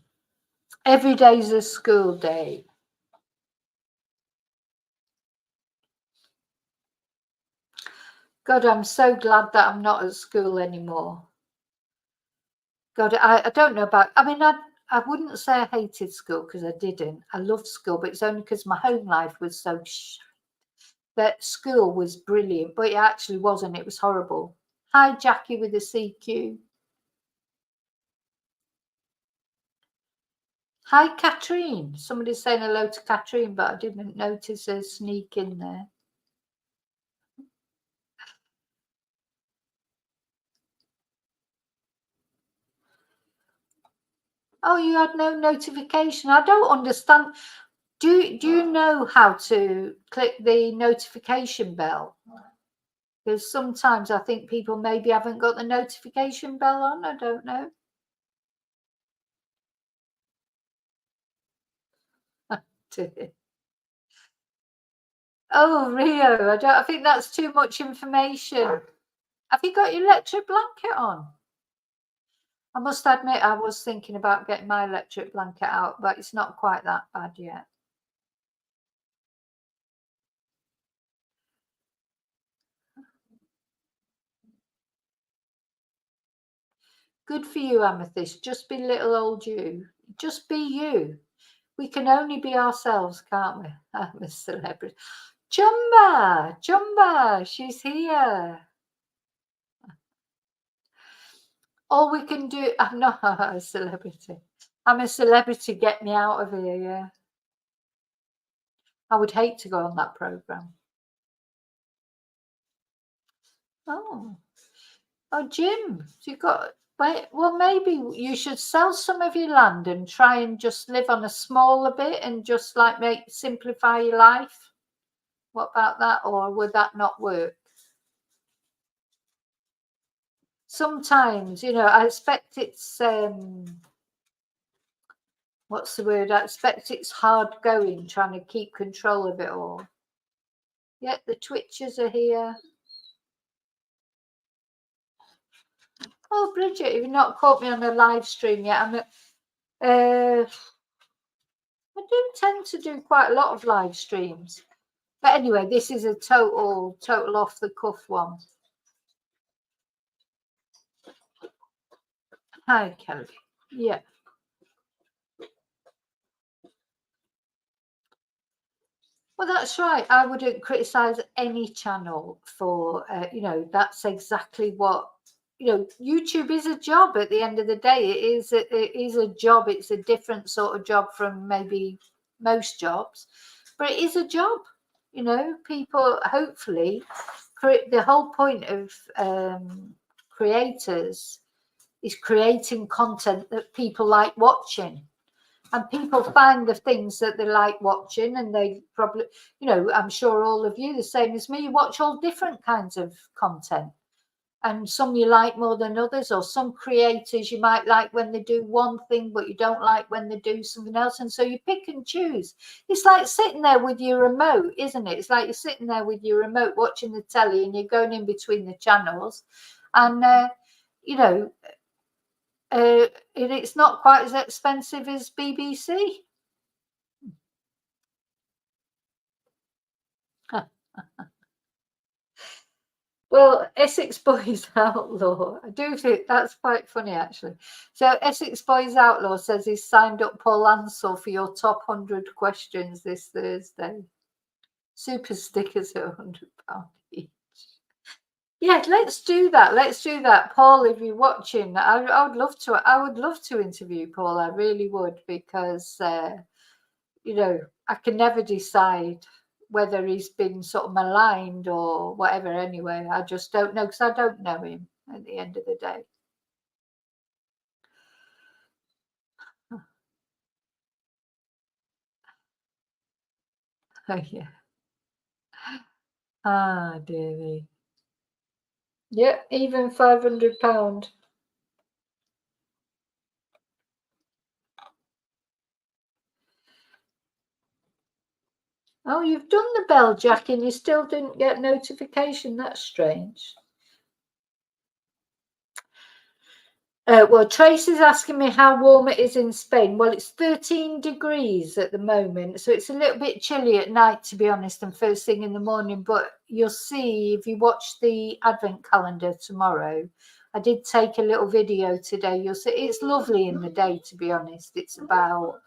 every day's a school day. God, I'm so glad that I'm not at school anymore. God, I don't know about. I mean, I wouldn't say I hated school because I didn't. I loved school, but it's only because my home life was so. That school was brilliant, but it actually wasn't. It was horrible. Hi, Jackie with the CQ. Hi, Katrine. Somebody's saying hello to Katrine, but I didn't notice her sneak in there. Oh, you had no notification. I don't understand. Do you know how to click the notification bell? Because sometimes I think people maybe haven't got the notification bell on. I don't know. Oh, Rio, I think that's too much information. Have you got your electric blanket on? I must admit, I was thinking about getting my electric blanket out, but it's not quite that bad yet. Good for you, Amethyst. Just be little old you. Just be you. We can only be ourselves, can't we? I'm a celebrity. Chumba, Chumba, she's here. All we can do, I'm not a celebrity. I'm a celebrity, get me out of here, yeah. I would hate to go on that program. Oh, oh, Jim, you got, wait, well, maybe you should sell some of your land and try and just live on a smaller bit and just like simplify your life. What about that? Or would that not work? Sometimes, I expect it's what's the word? I expect it's hard going trying to keep control of it all. Yeah, the Twitchers are here. Oh, Bridget, you've not caught me on a live stream yet. I do tend to do quite a lot of live streams. But anyway, this is a total off the cuff one. Hi, Kelly. Yeah. Well, that's right. I wouldn't criticize any channel for, that's exactly what YouTube is a job at the end of the day. It is a job. It's a different sort of job from maybe most jobs, but it is a job. People hopefully the whole point of creators is creating content that people like watching, and people find the things that they like watching, and they probably, I'm sure all of you, the same as me, watch all different kinds of content, and some you like more than others, or some creators you might like when they do one thing but you don't like when they do something else, and so you pick and choose. It's like sitting there with your remote, isn't it? It's like you're sitting there with your remote watching the telly and you're going in between the channels, and you know it's not quite as expensive as BBC. Well, Essex Boys Outlaw, I do think that's quite funny, actually. So, Essex Boys Outlaw says he's signed up Paul Ansell for your top 100 questions this Thursday. Super stickers at £100 each. Yeah, let's do that. Let's do that, Paul. If you're watching, I would love to. I would love to interview Paul. I really would, because I can never decide whether he's been sort of maligned or whatever. Anyway, I just don't know, because I don't know him at the end of the day. Oh, yeah. Ah, dearie. Yeah, even £500. Oh, you've done the bell, Jack, and you still didn't get notification. That's strange. Well, Tracy's asking me how warm it is in Spain. Well, it's 13 degrees at the moment, so it's a little bit chilly at night, to be honest, and first thing in the morning. But you'll see, if you watch the advent calendar tomorrow, I did take a little video today. You'll see it's lovely in the day, to be honest. It's about,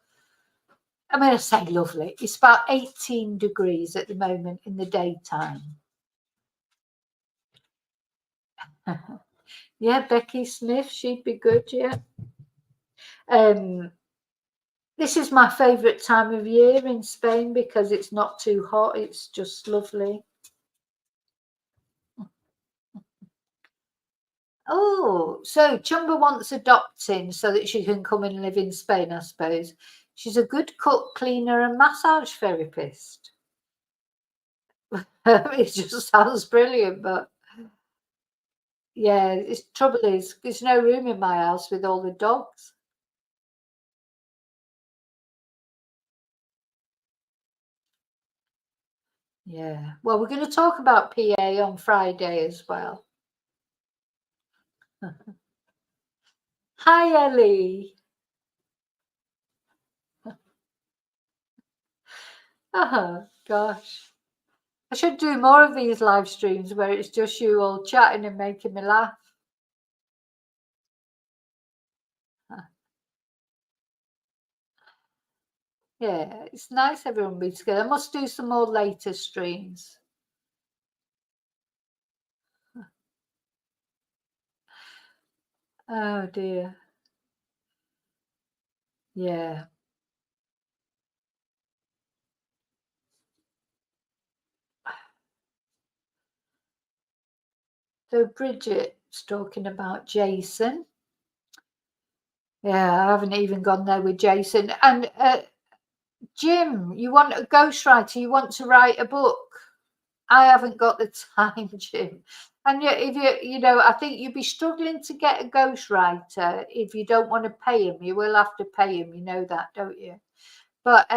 I say lovely. It's about 18 degrees at the moment in the daytime. Yeah, Becky Smith, she'd be good, yeah. This is my favourite time of year in Spain because it's not too hot. It's just lovely. Oh, so Chumba wants adopting so that she can come and live in Spain, I suppose. She's a good cook, cleaner, and massage therapist. It just sounds brilliant, but yeah, the trouble is there's no room in my house with all the dogs. Yeah. Well, we're going to talk about PA on Friday as well. Hi, Ellie. Oh, gosh. I should do more of these live streams where it's just you all chatting and making me laugh. Yeah, it's nice everyone be together. I must do some more later streams. Oh dear. Yeah. So Bridget's talking about Jason. Yeah, I haven't even gone there with Jason. And Jim, you want a ghostwriter, you want to write a book. I haven't got the time, Jim. And yet, if I think you'd be struggling to get a ghostwriter if you don't want to pay him. You will have to pay him, you know that, don't you? But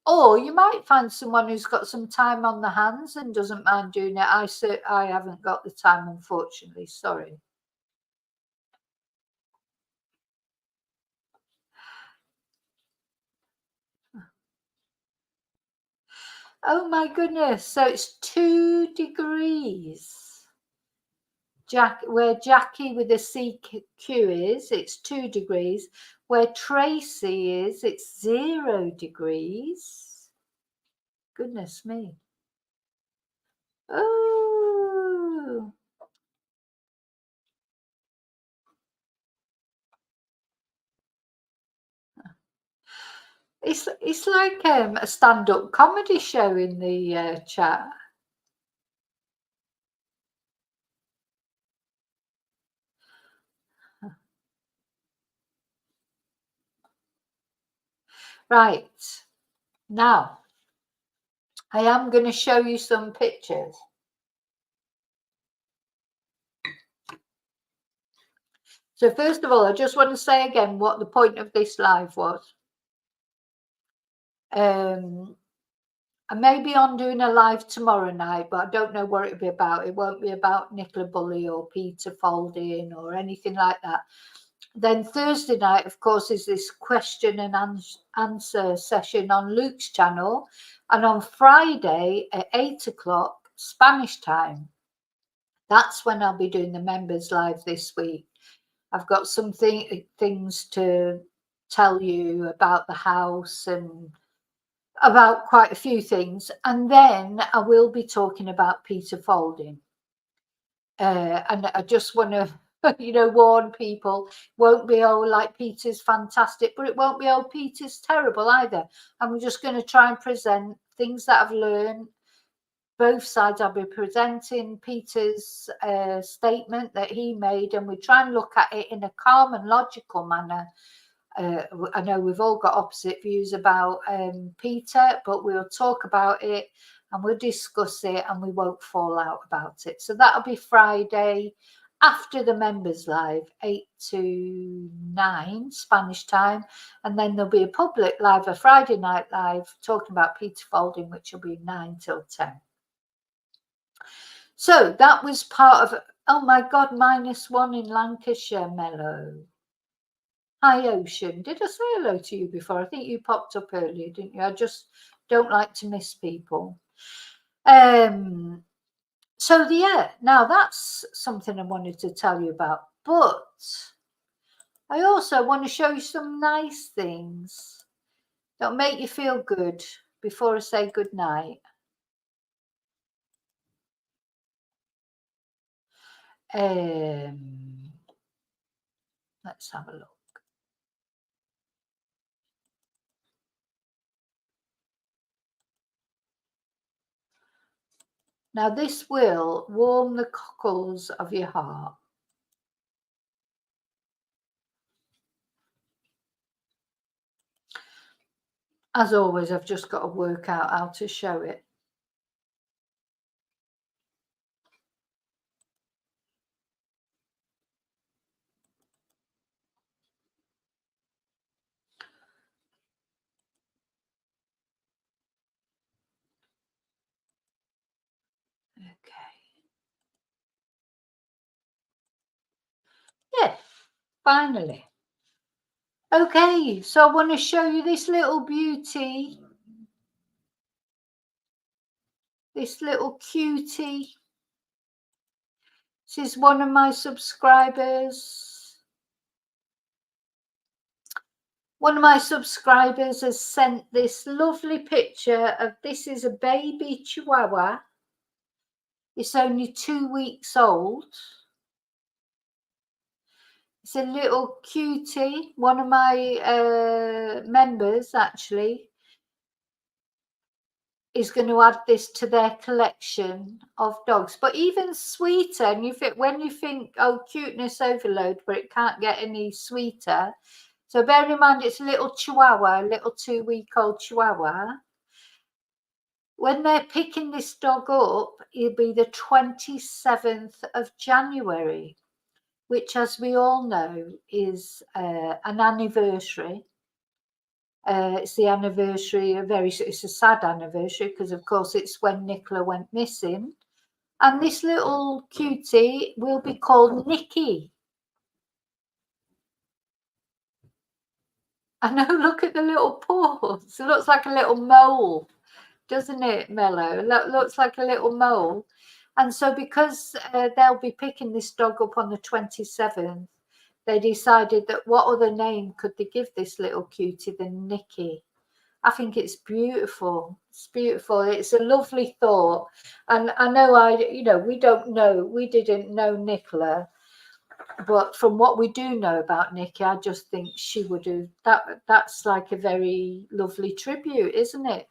or you might find someone who's got some time on the hands and doesn't mind doing it. I haven't got the time, unfortunately. Sorry. Oh my goodness! So it's 2 degrees. Where Jackie with the CQ is, it's 2 degrees. Where Tracy is, it's 0 degrees. Goodness me. Oh, It's like a stand-up comedy show in the chat. Right, now I am going to show you some pictures. So first of all, I just want to say again what the point of this live was. I may be on doing a live tomorrow night, but I don't know what it'll be about. It won't be about Nicola Bulley or Peter Folding or anything like that. Then Thursday night, of course, is this question and answer session on Luke's channel. And on Friday at 8 o'clock Spanish time, that's when I'll be doing the members live this week. I've got some things to tell you about the house and about quite a few things. And then I will be talking about Peter Folding. And I just want to, warn people, won't be, oh, like Peter's fantastic, but it won't be, oh, Peter's terrible either. I'm just going to try and present things that I've learned. Both sides. I'll be presenting Peter's statement that he made, and we try and look at it in a calm and logical manner. I know we've all got opposite views about Peter, but we'll talk about it and we'll discuss it and we won't fall out about it. So that'll be Friday after the members live, 8 to 9 Spanish time. And then there'll be a public live, a Friday night live, talking about Peter Folding, which will be 9 till 10. So that was part of, oh my God, -1 in Lancashire, Mellow. Hi, Ocean. Did I say hello to you before? I think you popped up earlier, didn't you? I just don't like to miss people. So yeah, now that's something I wanted to tell you about. But I also want to show you some nice things that'll make you feel good before I say good night. Let's have a look. Now this will warm the cockles of your heart. As always, I've just got to work out how to show it. Okay. Yeah, finally. Okay, so I want to show you this little beauty. This little cutie. This is one of my subscribers. One of my subscribers has sent this lovely picture of, this is a baby chihuahua. It's only 2 weeks old. It's a little cutie. One of my members actually is going to add this to their collection of dogs. But even sweeter, and when you think, oh, cuteness overload, but it can't get any sweeter. So bear in mind, it's a little chihuahua, a little 2-week-old chihuahua. When they're picking this dog up, it'll be the 27th of January, which, as we all know, is an anniversary. It's the anniversary, it's a sad anniversary, because of course it's when Nicola went missing. And this little cutie will be called Nikki. I know, look at the little paws. It looks like a little mole, doesn't it, Mello? Looks like a little mole. And so because they'll be picking this dog up on the 27th, they decided that what other name could they give this little cutie than Nikki? I think it's beautiful. It's beautiful. It's a lovely thought. And I know we didn't know Nicola. But from what we do know about Nikki, I just think she would have that's like a very lovely tribute, isn't it?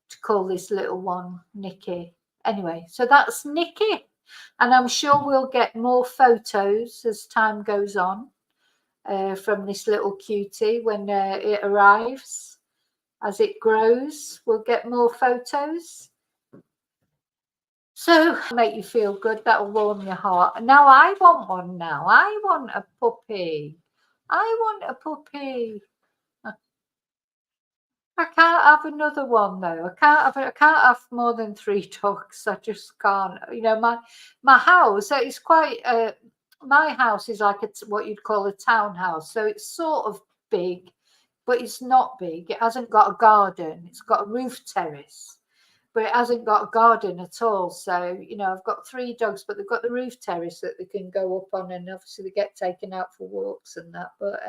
To call this little one Nikki. Anyway, so that's Nikki. And I'm sure we'll get more photos as time goes on from this little cutie when it arrives. As it grows, we'll get more photos. So make you feel good. That'll warm your heart. Now I want one now. I want a puppy. I want a puppy. I can't have another one though. I can't have more than 3 dogs. I just can't. You know, my house is quite my house is like what you'd call a townhouse. So it's sort of big, but it's not big. It hasn't got a garden. It's got a roof terrace, but it hasn't got a garden at all. So, you know, I've got 3 dogs, but they've got the roof terrace that they can go up on, and obviously they get taken out for walks and that. But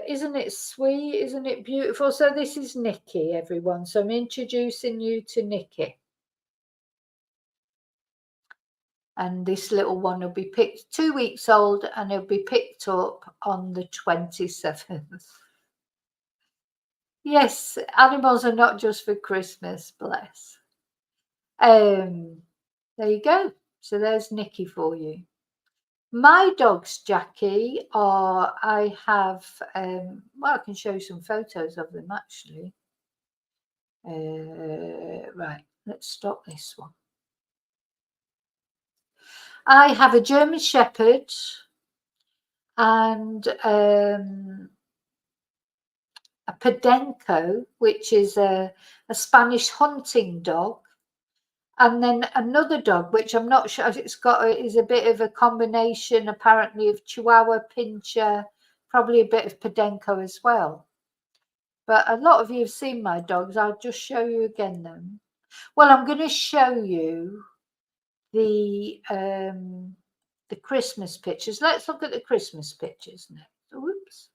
isn't it sweet? Isn't it beautiful? So this is Nikki, everyone. So I'm introducing you to Nikki. And this little one will be picked 2 weeks old, and he'll be picked up on the 27th. Yes, animals are not just for Christmas, bless. There you go. So there's Nikki for you. My dogs, Jackie, are, I have, well, I can show you some photos of them actually. Right, let's stop this one. I have a German Shepherd and a Podenco, which is a Spanish hunting dog. And then another dog, which I'm not sure is a bit of a combination, apparently, of Chihuahua, Pinscher, probably a bit of Podenco as well. But a lot of you have seen my dogs. I'll just show you again then. Well, I'm going to show you the Christmas pictures. Let's look at the Christmas pictures next. Oops.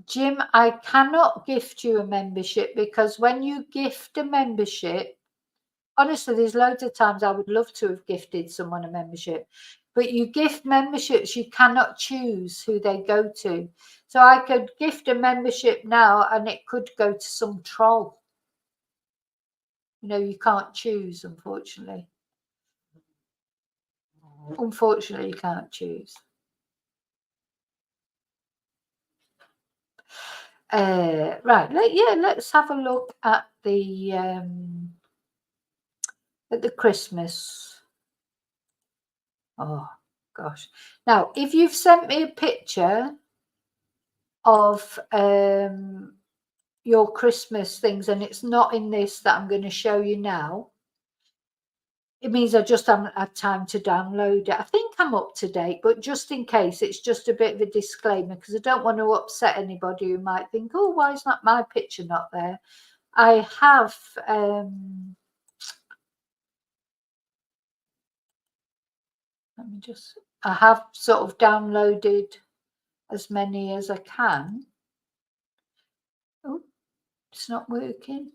Jim, I cannot gift you a membership because when you gift a membership, honestly, there's loads of times I would love to have gifted someone a membership, but you gift memberships, you cannot choose who they go to. So I could gift a membership now and it could go to some troll. You know, you can't choose, unfortunately. Unfortunately, you can't choose. Right, let's have a look at the Christmas. Oh gosh! Now, if you've sent me a picture of your Christmas things and it's not in this that I'm going to show you now, it means I just haven't had time to download it. I think I'm up to date, but just in case, it's just a bit of a disclaimer because I don't want to upset anybody who might think, oh, why is not my picture not there? I have I have sort of downloaded as many as I can. Oh, it's not working.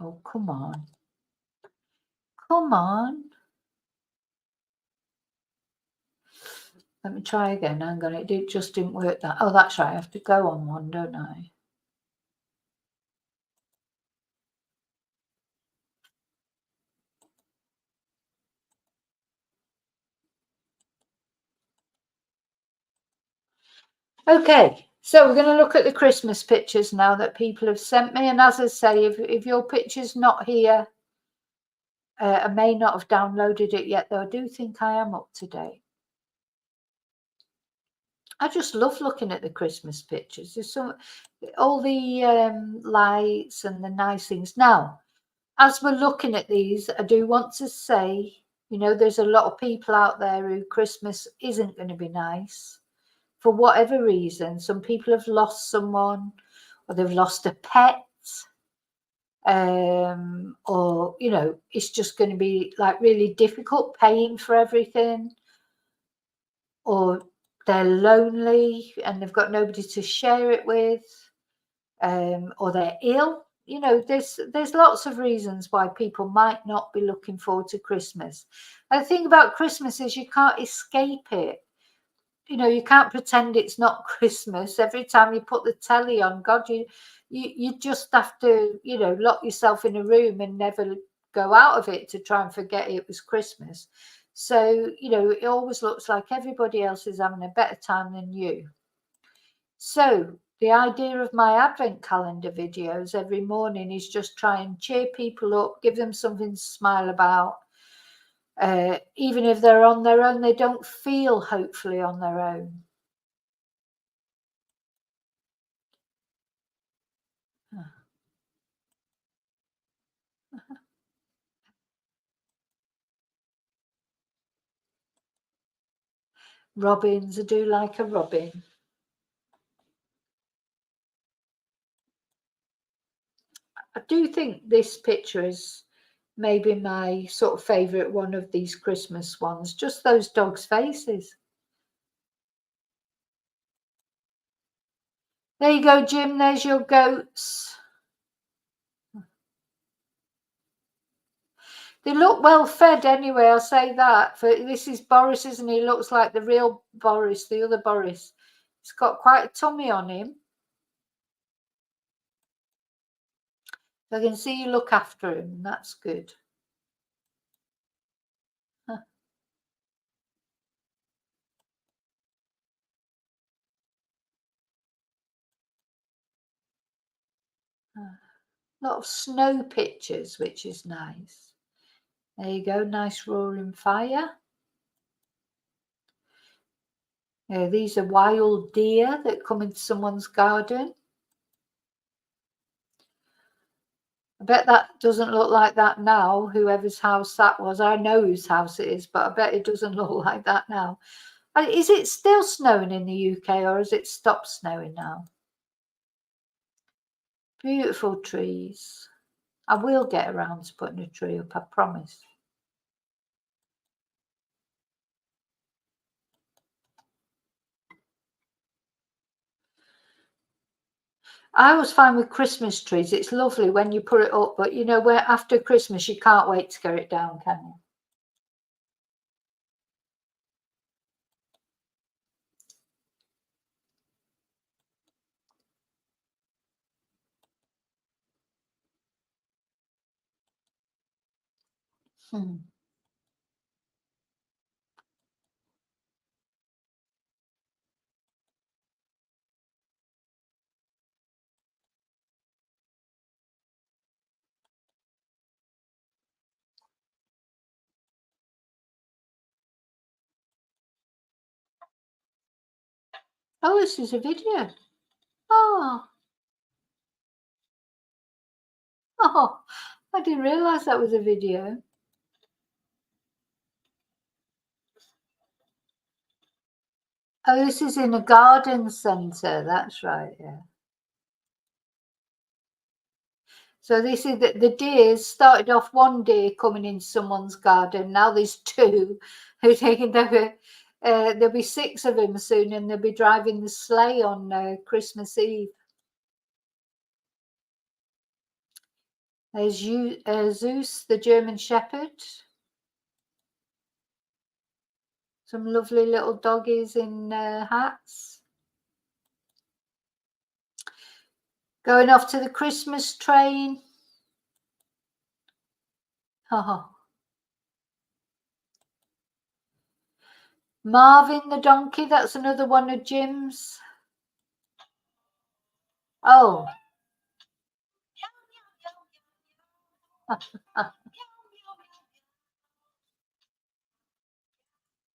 Oh, come on. Come on. Let me try again. Hang on, it just didn't work that. Oh, that's right. I have to go on one, don't I? Okay, so we're going to look at the Christmas pictures now that people have sent me. And as I say, if your picture's not here, I may not have downloaded it yet, though I do think I am up to date. I just love looking at the Christmas pictures. There's all the lights and the nice things. Now, as we're looking at these, I do want to say, you know, there's a lot of people out there who Christmas isn't going to be nice for whatever reason. Some people have lost someone, or they've lost a pet, or, you know, it's just going to be like really difficult paying for everything, or they're lonely and they've got nobody to share it with. or they're ill. You know, there's lots of reasons why people might not be looking forward to Christmas. And the thing about Christmas is you can't escape it. You know, you can't pretend it's not Christmas. Every time you put the telly on, God, you just have to, you know, lock yourself in a room and never go out of it to try and forget it was Christmas. So, you know, it always looks like everybody else is having a better time than you. So the idea of my advent calendar videos every morning is just try and cheer people up, give them something to smile about. Even if they're on their own, they don't feel hopefully on their own. Robins, I do like a robin. I do think this picture is maybe my sort of favourite one of these Christmas ones, just those dogs' faces. There you go, Jim, there's your goats. They look well fed anyway, I'll say that. For this is Boris, isn't he? Looks like the real Boris, the other Boris. He's got quite a tummy on him. I can see you look after him, that's good. A lot of snow pictures, which is nice. There you go, nice roaring fire. These are wild deer that come into someone's garden. I bet that doesn't look like that now, whoever's house that was. I know whose house it is, but I bet it doesn't look like that now. Is it still snowing in the UK or has it stopped snowing now? Beautiful trees. I will get around to putting a tree up, I promise. I was fine with Christmas trees. It's lovely when you put it up, but you know, where after Christmas you can't wait to get it down, can you? Oh, this is a video. Oh, oh, I didn't realise that was a video. Oh, this is in a garden centre. That's right, yeah. So this is the deers started off one deer coming in someone's garden. Now there's two who taking there'll be six of them soon, and they'll be driving the sleigh on Christmas Eve. There's Zeus, the German Shepherd. Some lovely little doggies in hats. Going off to the Christmas train. Oh. Marvin the donkey, that's another one of Jim's. Oh.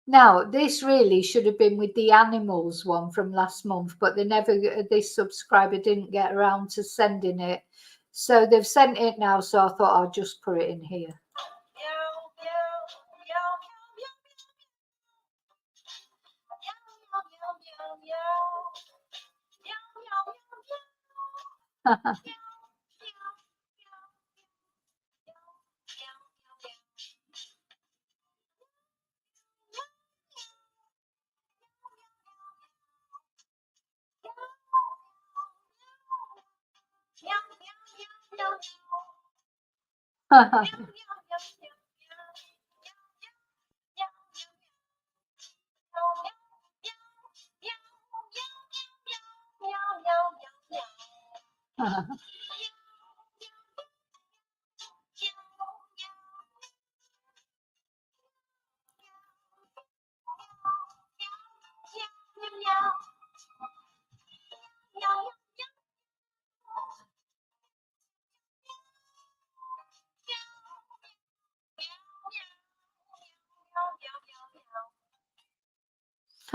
Now, this really should have been with the animals one from last month, but this subscriber didn't get around to sending it. So they've sent it now, so I thought I'll just put it in here.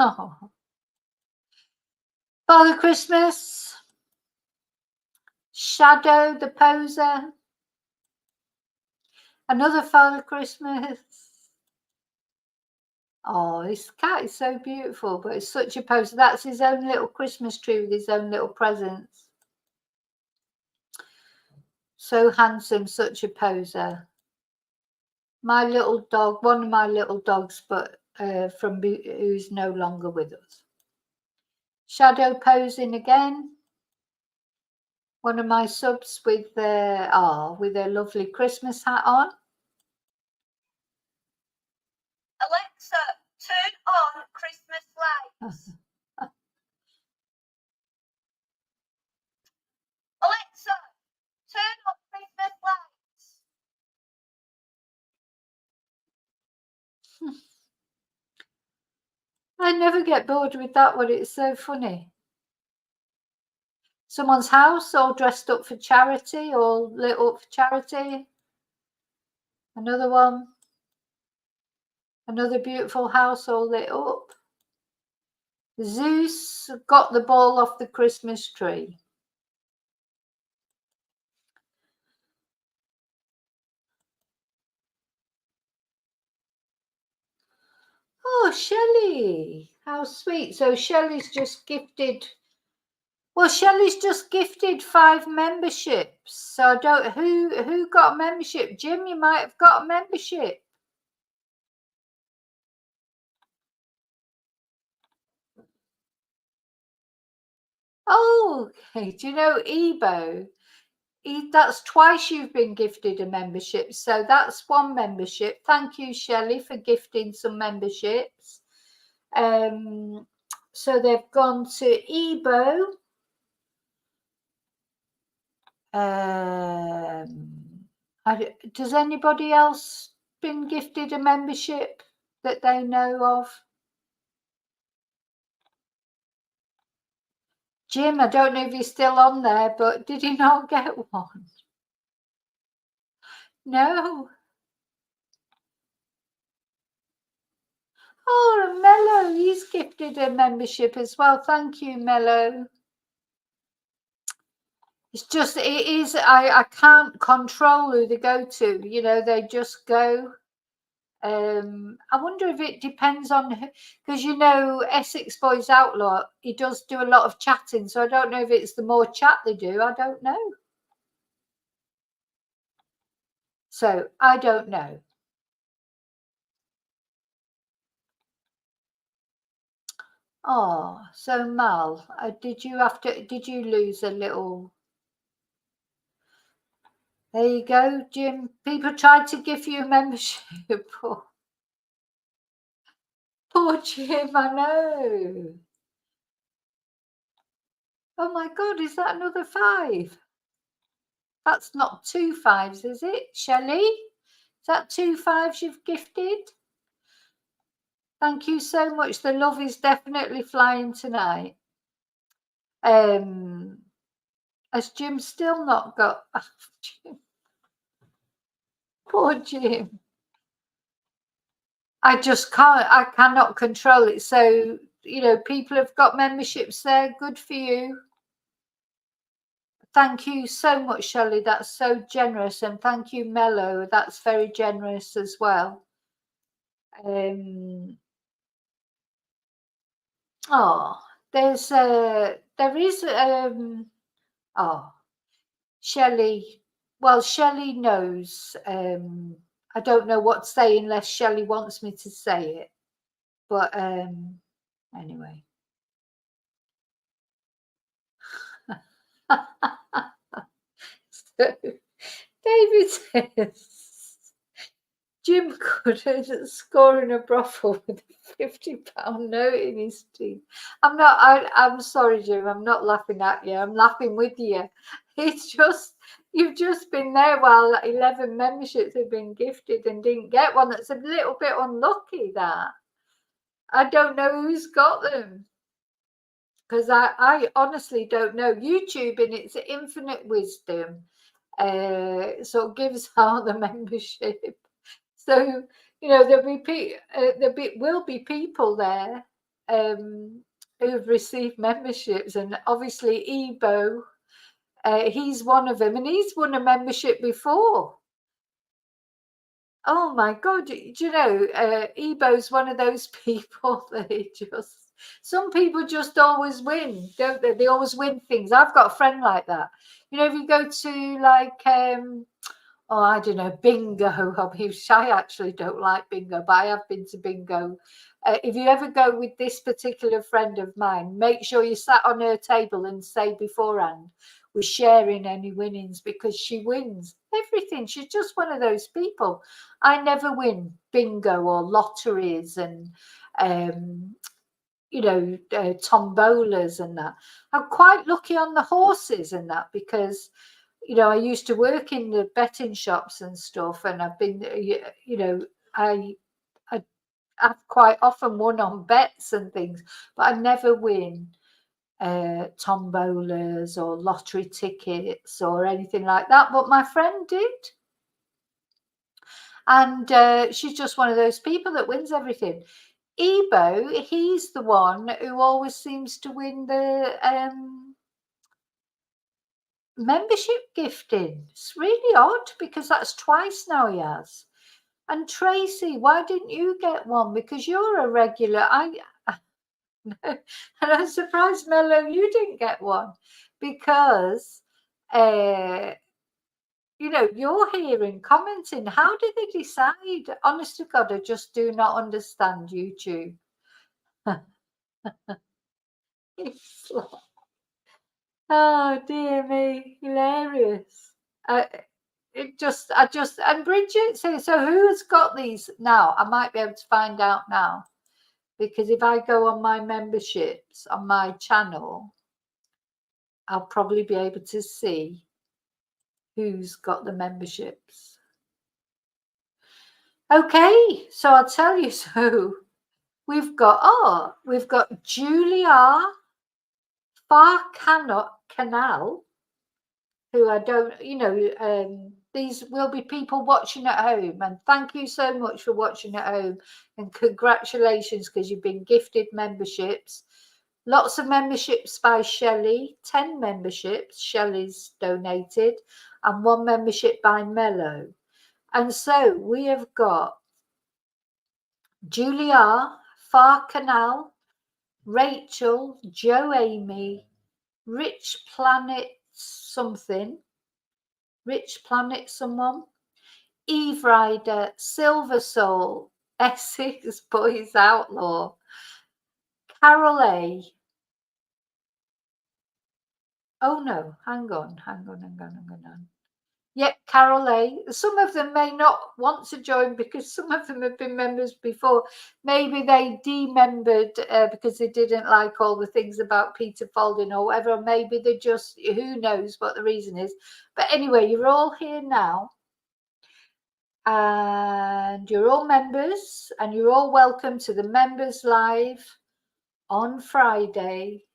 Oh. Father Christmas, Shadow the poser, another Father Christmas. Oh, this cat is so beautiful, but it's such a poser. That's his own little Christmas tree with his own little presents. So handsome, such a poser. My little dog, one of my little dogs, but who's no longer with us. Shadow posing again. One of my subs with with a lovely Christmas hat on. Alexa, turn on Christmas lights. Alexa, turn on Christmas lights. I never get bored with that one. It's so funny. Someone's house all dressed up for charity, all lit up for charity. Another one. Another beautiful house all lit up. Zeus got the ball off the Christmas tree. Oh, Shelley, how sweet. So Shelley's just gifted. Well, Shelley's just gifted 5 memberships. So I don't who got a membership? Jim, you might have got a membership. Oh, okay. Do you know Ebo? That's twice you've been gifted a membership. So that's 1 membership. Thank you, Shelley, for gifting some memberships. So they've gone to Ebo. Does anybody else been gifted a membership that they know of? Jim, I don't know if he's still on there, but did he not get one? No. Oh, Mello, he's gifted a membership as well. Thank you, Mello. It's just, it is, I can't control who they go to. You know, they just go. I wonder if it depends on, because you know Essex Boys Outlaw, he does do a lot of chatting, so I don't know if it's the more chat they do. I don't know. So I don't know. Oh, so Mal, did you lose a little? There you go, Jim. People tried to give you a membership. Poor Jim, I know. Oh my God, is that another 5? That's not 2 5s, is it, Shelley? Is that 2 5s you've gifted? Thank you so much. The love is definitely flying tonight. Has Jim still not got? Poor Jim. I just can't. I cannot control it. So you know, people have got memberships there. Good for you. Thank you so much, Shelley. That's so generous, and thank you, Mello. That's very generous as well. Oh, there is oh, Shelley. Well, Shelley knows. I don't know what to say unless Shelley wants me to say it. But anyway. So, David says Jim couldn't score in a brothel with a £50 note in his teeth. I'm sorry, Jim. I'm not laughing at you. I'm laughing with you. It's just you've just been there while 11 memberships have been gifted and didn't get one. That's a little bit unlucky. That I don't know who's got them. Because I honestly don't know. YouTube in its infinite wisdom sort of gives out the membership. So, will be people there who've received memberships. And obviously Ebo, he's one of them. And he's won a membership before. Oh my God, do you know, Ebo's one of those people that some people just always win, don't they? They always win things. I've got a friend like that. If you go to like, I don't know, bingo. I actually don't like bingo, but I have been to bingo. If you ever go with this particular friend of mine, make sure you sat on her table and say beforehand, we're sharing any winnings, because she wins everything. She's just one of those people. I never win bingo or lotteries and tombolas and that. I'm quite lucky on the horses and that, because I used to work in the betting shops and stuff, and I've been I've quite often won on bets and things, but I never win tombolas or lottery tickets or anything like that. But my friend did. And she's just one of those people that wins everything. Ebo, he's the one who always seems to win the membership gifting. It's really odd, because that's twice now he has. And Tracy, why didn't you get one? Because you're a regular. And I'm surprised, Mello, you didn't get one, because you're here and commenting. How did they decide? Honest to God, I just do not understand YouTube. Oh dear me, hilarious. And Bridget says, so who's got these now? I might be able to find out now, because if I go on my memberships on my channel, I'll probably be able to see who's got the memberships. Okay, so I'll tell you. So we've got Julia Canal, who I don't, these will be people watching at home, and thank you so much for watching at home, and congratulations, because you've been gifted memberships. Lots of memberships by Shelley, 10 memberships Shelley's donated, and 1 membership by Mello. And so we have got Julia, Far Canal, Rachel, Joe Amy, Rich Planet something, Rich Planet someone, Eve Rider, Silver Soul, Essex Boys Outlaw, Carol A. Oh no, hang on. Yep, Carol A. Some of them may not want to join, because some of them have been members before. Maybe they demembered because they didn't like all the things about Peter Falding or whatever. Maybe they just, who knows what the reason is. But anyway, you're all here now, and you're all members, and you're all welcome to the Members Live on Friday.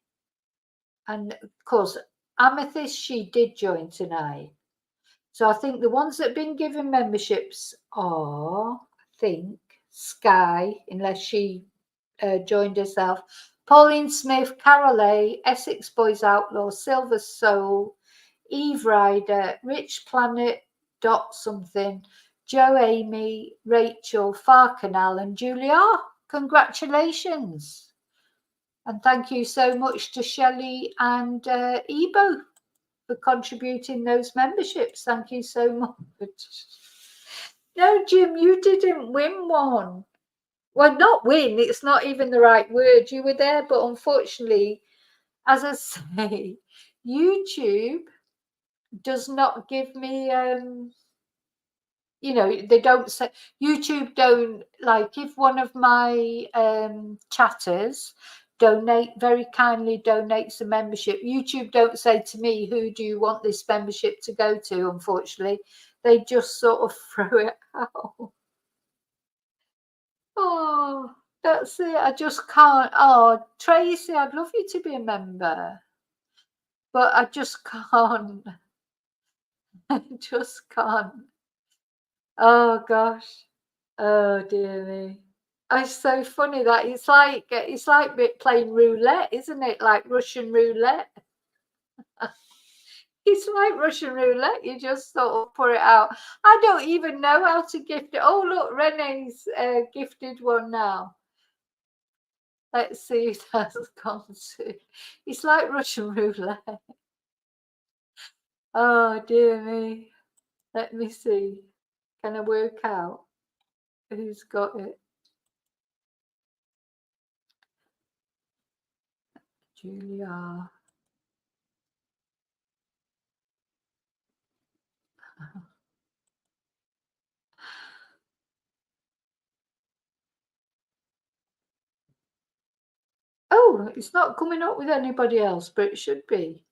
And of course, Amethyst, she did join tonight. So I think the ones that have been given memberships are, I think, Sky, unless she joined herself, Pauline Smith, Carol A, Essex Boys Outlaw, Silver Soul, Eve Rider, Rich Planet, Dot something, Joe Amy, Rachel, Far Canal, and Julia. Congratulations. And thank you so much to Shelley and Ebo for contributing those memberships. Thank you so much. No, Jim, you didn't win one. Well, not win, it's not even the right word. You were there, but unfortunately, as I say, YouTube does not give me you know, they don't say, YouTube don't, like, if one of my chatters very kindly donates a membership, YouTube don't say to me, who do you want this membership to go to? Unfortunately, they just sort of throw it out. Oh, that's it. I just can't. Oh, Tracy, I'd love you to be a member, but I just can't. I just can't. Oh gosh. Oh dear me. It's so funny that it's like playing roulette, isn't it? Like Russian roulette. It's like Russian roulette. You just sort of put it out. I don't even know how to gift it. Oh look, Renee's gifted one now. Let's see if that's gone to. It's like Russian roulette. Oh dear me. Let me see. Can I work out who's got it? Julia. Oh, it's not coming up with anybody else, but it should be.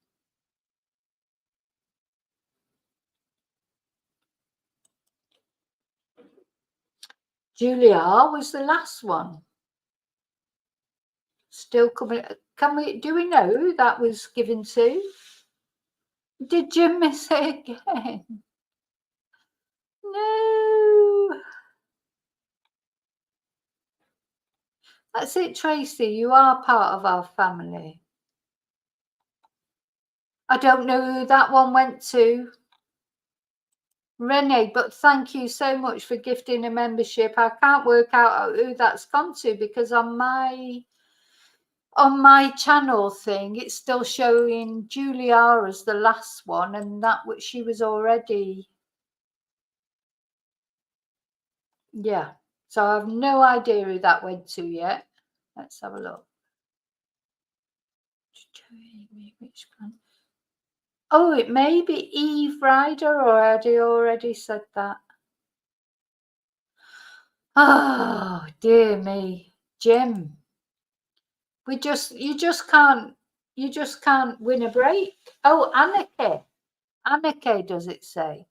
Julia was the last one. Still coming. Do we know who that was given to? Did Jim miss it again? No. That's it, Tracy. You are part of our family. I don't know who that one went to. Renee, but thank you so much for gifting a membership. I can't work out who that's gone to because on my channel thing, it's still showing Julia as the last one, and that which she was already. Yeah, so I have no idea who that went to yet. Let's have a look. Oh, it may be Eve Ryder, or had he already said that? Oh dear me, Jim. You just can't win a break. Oh, Anneke does it say?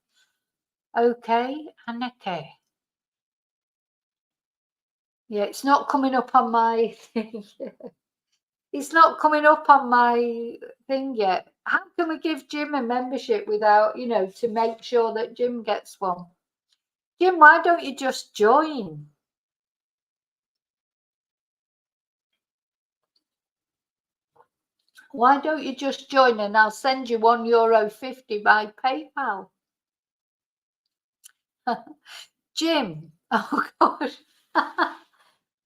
Okay, Anneke. Yeah, it's not coming up on my thing. It's not coming up on my thing yet. How can we give Jim a membership without, to make sure that Jim gets one? Jim, why don't you just join? Why don't you just join and I'll send you €1.50 by PayPal? Jim, oh gosh.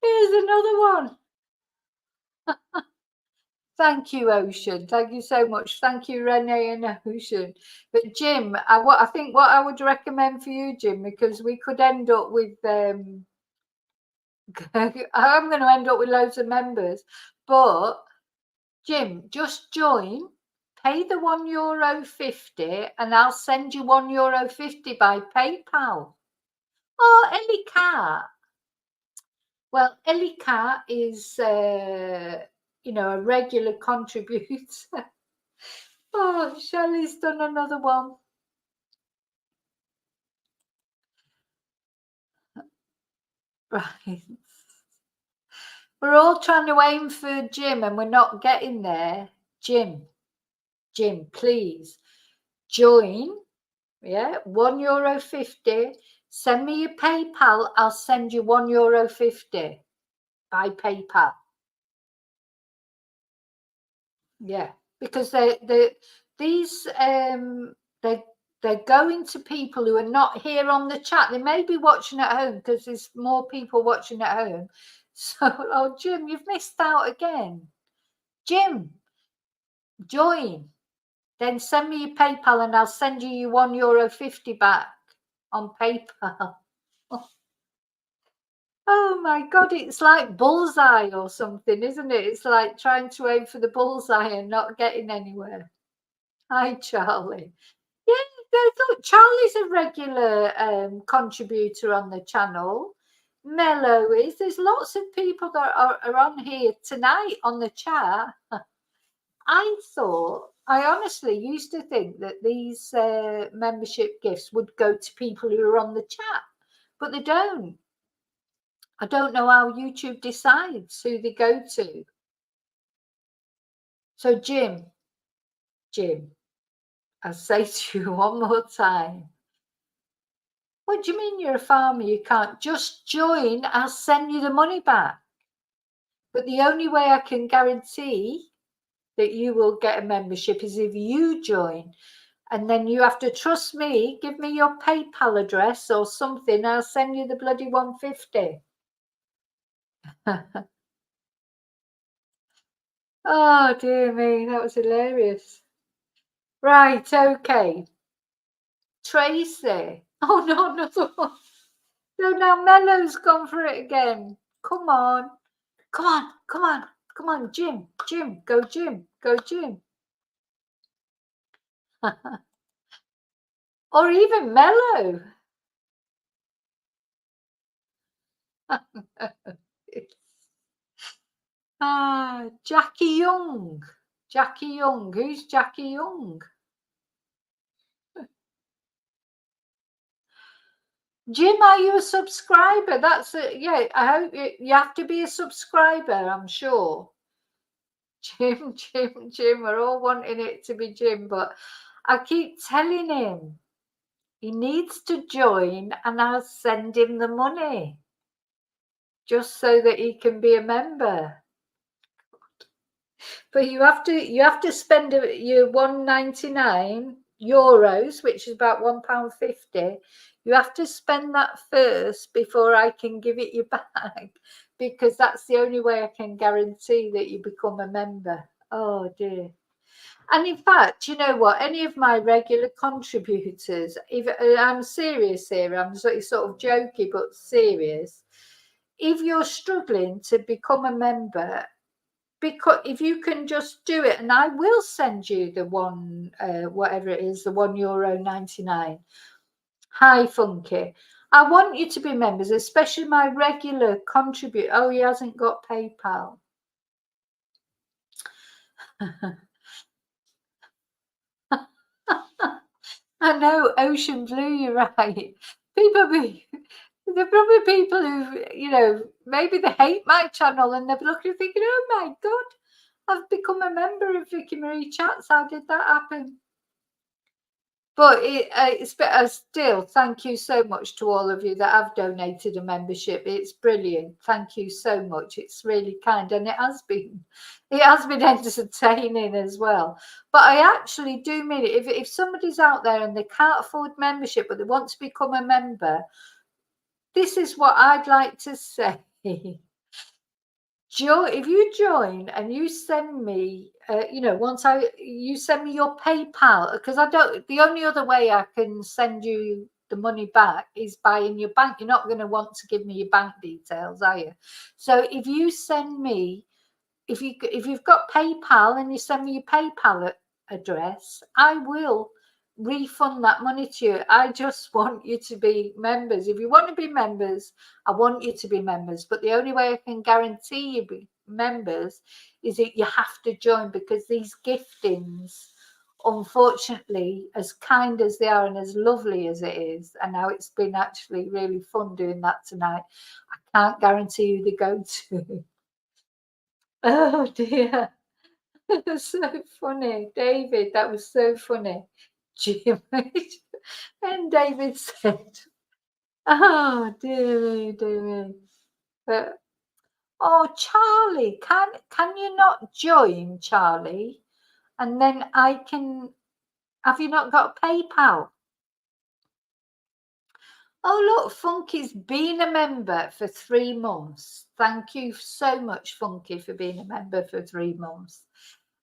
Here's another one. Thank you, Ocean. Thank you so much. Thank you, Renee and Ocean. But Jim, I think what I would recommend for you, Jim, because we could end up with I'm going to end up with loads of members, but Jim, just join, pay the €1.50, and I'll send you €1.50 by PayPal. Oh, Ellie Cat. Well, Ellie Cat is, a regular contributor. Oh, Shelley's done another one. Right. We're all trying to aim for Jim and we're not getting there. Jim, please join. Yeah, €1.50. Send me your PayPal. I'll send you €1.50 by PayPal. Yeah, because they're going to people who are not here on the chat. They may be watching at home because there's more people watching at home. So, oh, Jim, you've missed out again. Jim, join. Then send me your PayPal and I'll send you your €1.50 back on PayPal. Oh my God, it's like bullseye or something, isn't it? It's like trying to aim for the bullseye and not getting anywhere. Hi, Charlie. Yeah, Look, Charlie's a regular contributor on the channel. Mello is. There's lots of people that are on here tonight on the chat. I honestly used to think that these membership gifts would go to people who are on the chat, but they don't. I don't know how YouTube decides who they go to. So Jim, I say to you one more time. What do you mean you're a farmer? You can't just join. I'll send you the money back. But the only way I can guarantee that you will get a membership is if you join. And then you have to trust me, give me your PayPal address or something, I'll send you the bloody 150. Oh, dear me, that was hilarious. Right, okay. Tracy. Oh, no, another one. No, now Mello's gone for it again. Come on. Come on, come on, come on, Jim, go Jim, go Jim. Or even Mello. Jackie Young. Jackie Young. Who's Jackie Young? Jim, are you a subscriber? That's it. Yeah, I hope you have to be a subscriber, I'm sure. Jim, we're all wanting it to be Jim, but I keep telling him he needs to join and I'll send him the money just so that he can be a member. But you have to spend your €1.99, which is about £1.50. You have to spend that first before I can give it you back, because that's the only way I can guarantee that you become a member. Oh dear. And in fact, you know what? Any of my regular contributors, if I'm serious here, I'm sort of jokey but serious. If you're struggling to become a member, because if you can just do it, and I will send you the one, whatever it is, the €1.99. Hi, Funky. I want you to be members, especially my regular contribute. Oh, he hasn't got PayPal. I know, Ocean Blue, you're right. There are probably people who, maybe they hate my channel and they're looking thinking, oh my God, I've become a member of Vicky Marie Chats. How did that happen? But still, thank you so much to all of you that have donated a membership. It's brilliant. Thank you so much. It's really kind, and it has been entertaining as well. But I actually do mean it. If somebody's out there and they can't afford membership but they want to become a member, this is what I'd like to say. If you join and you send me, you send me your PayPal, because the only other way I can send you the money back is by in your bank. You're not going to want to give me your bank details, are you? So if you send me, if you've got PayPal and you send me your PayPal address, I will refund that money to you. I just want you to be members. If you want to be members, I want you to be members. But the only way I can guarantee you be members is that you have to join, because these giftings, unfortunately, as kind as they are and as lovely as it is, and now it's been actually really fun doing that tonight, I can't guarantee you they go to. Oh dear. That's so funny, David. That was so funny. Jim. And David said, oh, dear me. But, oh, Charlie, can you not join, Charlie? And then have you not got PayPal? Oh, look, Funky's been a member for 3 months. Thank you so much, Funky, for being a member for 3 months.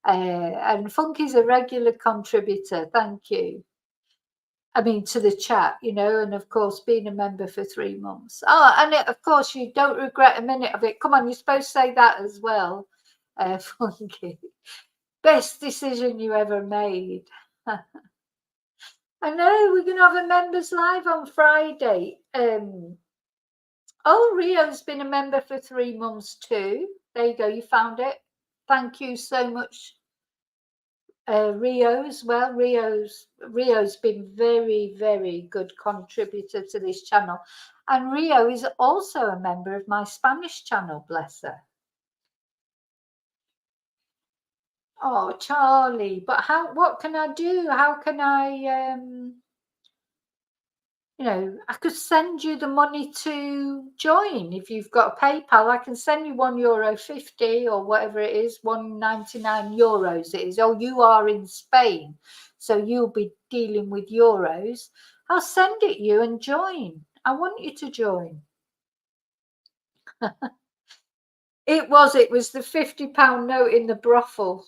And Funky's a regular contributor. Thank you. I mean, to the chat, and of course, being a member for 3 months. Oh, and of course, you don't regret a minute of it. Come on, you're supposed to say that as well, Funky. Best decision you ever made. I know we're going to have a members live on Friday. Oh, Rio's been a member for 3 months too. There you go. You found it. Thank you so much, Rio as well. Rio's been very good contributor to this channel, and Rio is also a member of my Spanish channel. Bless her. Oh, Charlie, but how? What can I do? How can I? I could send you the money to join if you've got PayPal. I can send you €1.50 or whatever it is, €1.99 it is. Oh, you are in Spain, so you'll be dealing with euros. I'll send it you and join. I want you to join. It was the £50 note in the brothel.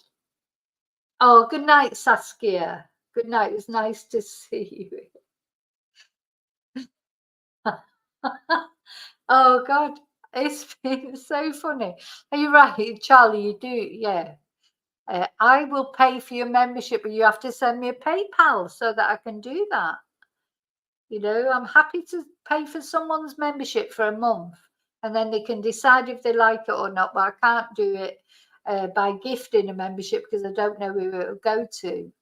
Oh, good night, Saskia. Good night. It was nice to see you. Oh God, it's been so funny. Are you right, Charlie? You do, yeah. I will pay for your membership, but you have to send me a PayPal so that I can do that. I'm happy to pay for someone's membership for a month, and then they can decide if they like it or not. But I can't do it by gifting a membership because I don't know who it will go to.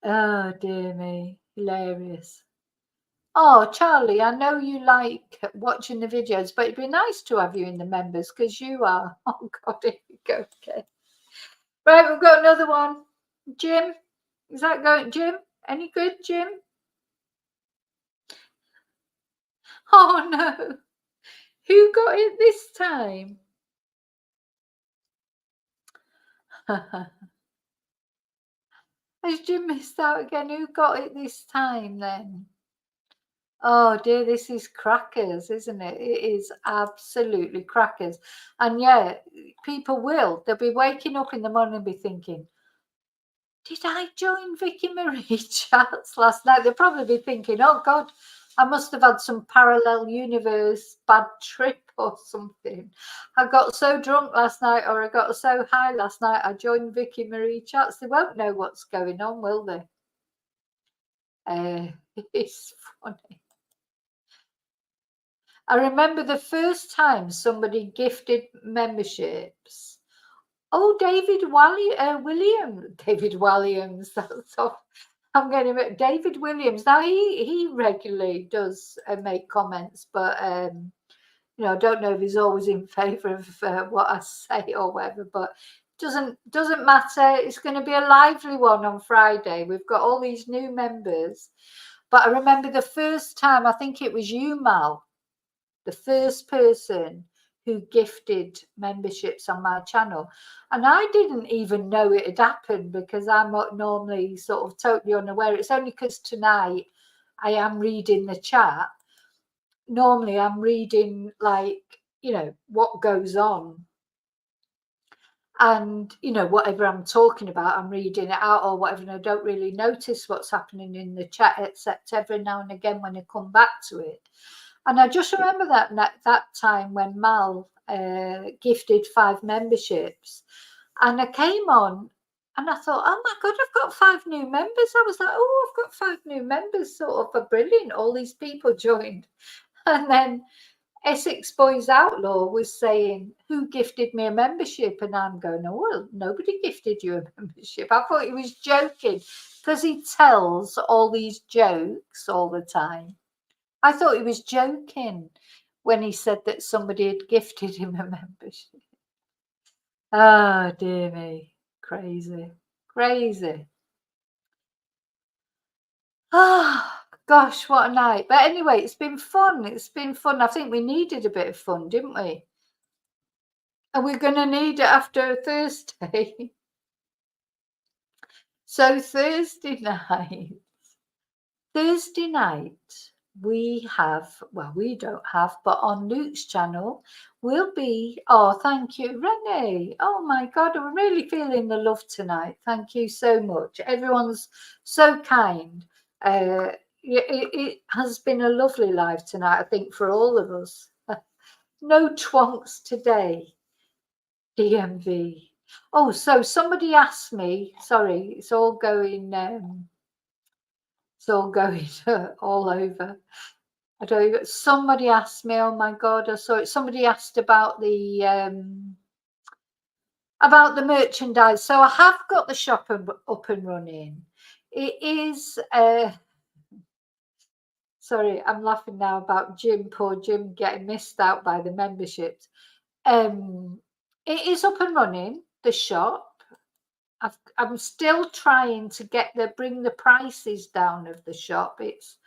Oh dear me, hilarious. Oh, Charlie, I know you like watching the videos, but it'd be nice to have you in the members because you are. Oh, God, here you go. Okay. Right, we've got another one. Jim, is that going? Jim, any good, Jim? Oh, no. Who got it this time? Has Jim missed out again? Who got it this time then? Oh dear, this is crackers, isn't it? It is absolutely crackers. And yeah, they'll be waking up in the morning and be thinking, did I join Vicky Marie chats last night? They'll probably be thinking, oh God, I must have had some parallel universe bad trip or something. I got so drunk last night or I got so high last night, I joined Vicky Marie chats. They won't know what's going on, will they? It's funny. I remember the first time somebody gifted memberships. Oh, David Williams. That's all. I'm going to David Williams. Now he regularly does make comments, but I don't know if he's always in favour of what I say or whatever. But doesn't matter. It's going to be a lively one on Friday. We've got all these new members. But I remember the first time. I think it was you, Mal, the first person who gifted memberships on my channel. And I didn't even know it had happened because I'm not normally sort of totally unaware. It's only because tonight I am reading the chat. Normally I'm reading what goes on. And, whatever I'm talking about, I'm reading it out or whatever. And I don't really notice what's happening in the chat, except every now and again when I come back to it. And I just remember that time when Mal gifted 5 memberships, and I came on and I thought, oh my God, I've got 5 new members. I was like, oh, I've got 5 new members, sort of brilliant. All these people joined. And then Essex Boys Outlaw was saying, who gifted me a membership? And I'm going, oh, well, nobody gifted you a membership. I thought he was joking because he tells all these jokes all the time. I thought he was joking when he said that somebody had gifted him a membership. Oh, dear me. Crazy. Crazy. Oh, gosh, what a night. But anyway, it's been fun. It's been fun. I think we needed a bit of fun, didn't we? And we're going to need it after Thursday. So Thursday night, we don't have, but on Luke's channel, we'll be, oh, thank you, Renee. Oh my God, I'm really feeling the love tonight. Thank you so much. Everyone's so kind. It has been a lovely live tonight, I think, for all of us. No twonks today, DMV. Oh, so somebody asked me, sorry, it's all going, It's all going all over. I don't even, somebody asked me, oh my God, I saw it. Somebody asked about the merchandise. So I have got the shop up and running. It is, sorry, I'm laughing now about Jim, poor Jim getting missed out by the memberships. It is up and running, the shop. I'm still trying to bring the prices down of the shop. It's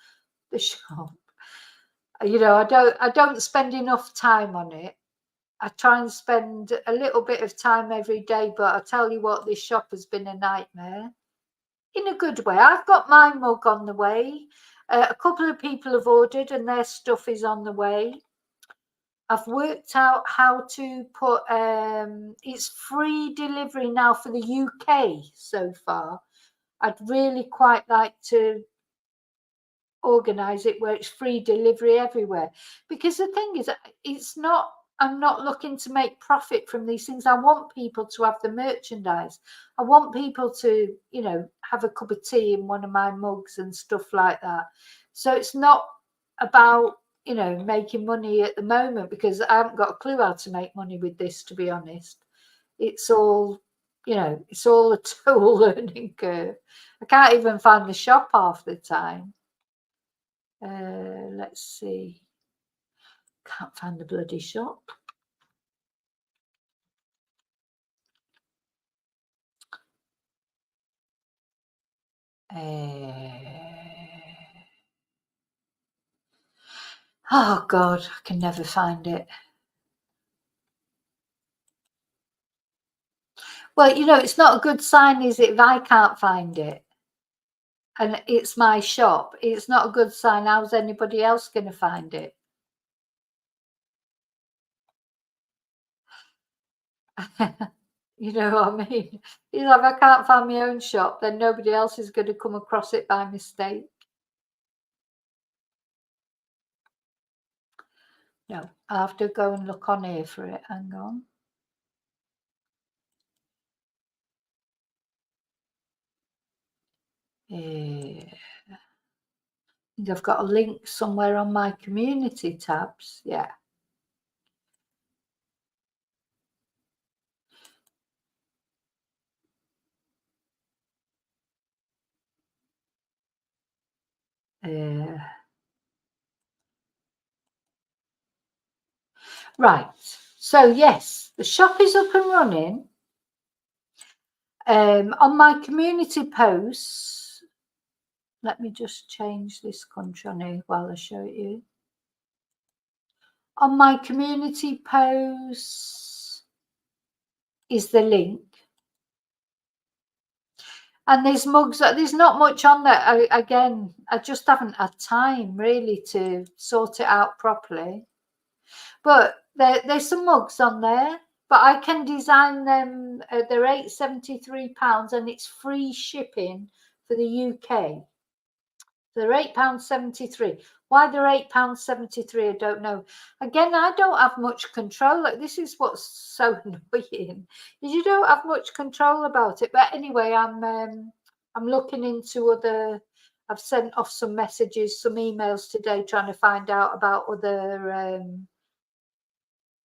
the shop. You know, I don't spend enough time on it. I try and spend a little bit of time every day, but I tell you what, this shop has been a nightmare in a good way. I've got my mug on the way. A couple of people have ordered and their stuff is on the way. I've worked out how to put, it's free delivery now for the UK so far. I'd really quite like to organise it where it's free delivery everywhere. Because the thing is, I'm not looking to make profit from these things. I want people to have the merchandise. I want people to, you know, have a cup of tea in one of my mugs and stuff like that. So it's not about, you know, making money at the moment, because I haven't got a clue how to make money with this, to be honest. It's all, you know, it's all a total learning curve. I can't even find the shop half the time. Let's see. Can't find the bloody shop. Oh God, I can never find it. Well, you know, it's not a good sign, is it, if I can't find it? And it's my shop. It's not a good sign. How's anybody else going to find it? You know what I mean? You know, if I can't find my own shop, then nobody else is going to come across it by mistake. No, I have to go and look on here for it. Hang on. I think I've got a link somewhere on my community tabs. Yeah. Right. So yes, the shop is up and running. On my community posts, let me just change this country on here while I show it you. On my community posts is the link. And there's mugs, there's not much on there. Again, I just haven't had time really to sort it out properly. But there's some mugs on there, but I can design them. They're £8.73 and it's free shipping for the UK. They're £8.73. Why they're £8.73, I don't know. Again, I don't have much control. Like, this is what's so annoying, is you don't have much control about it. But anyway, I'm looking into other. I've sent off some messages, some emails today, trying to find out about other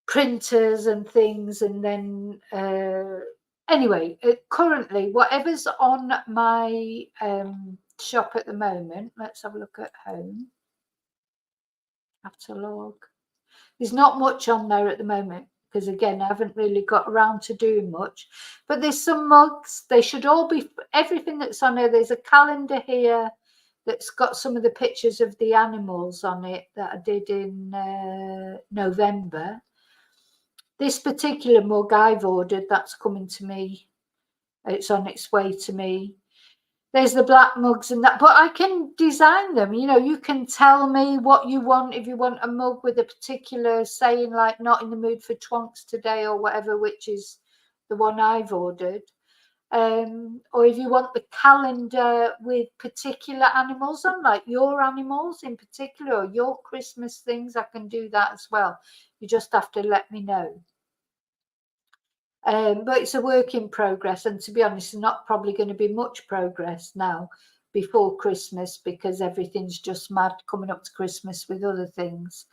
printers and things. And then anyway, currently whatever's on my shop at the moment, let's have a look at home catalog. There's not much on there at the moment, because again, I haven't really got around to doing much. But there's some mugs. They should all be, everything that's on there. There's a calendar here that's got some of the pictures of the animals on it that I did in November. This particular mug I've ordered, that's coming to me. It's on its way to me. There's the black mugs and that, but I can design them. You know, you can tell me what you want. If you want a mug with a particular saying, like "not in the mood for twonks today" or whatever, which is the one I've ordered. Or if you want the calendar with particular animals on, like your animals in particular, or your Christmas things, I can do that as well. You just have to let me know. But it's a work in progress, and to be honest, not probably going to be much progress now, before Christmas because everything's just mad coming up to Christmas with other things.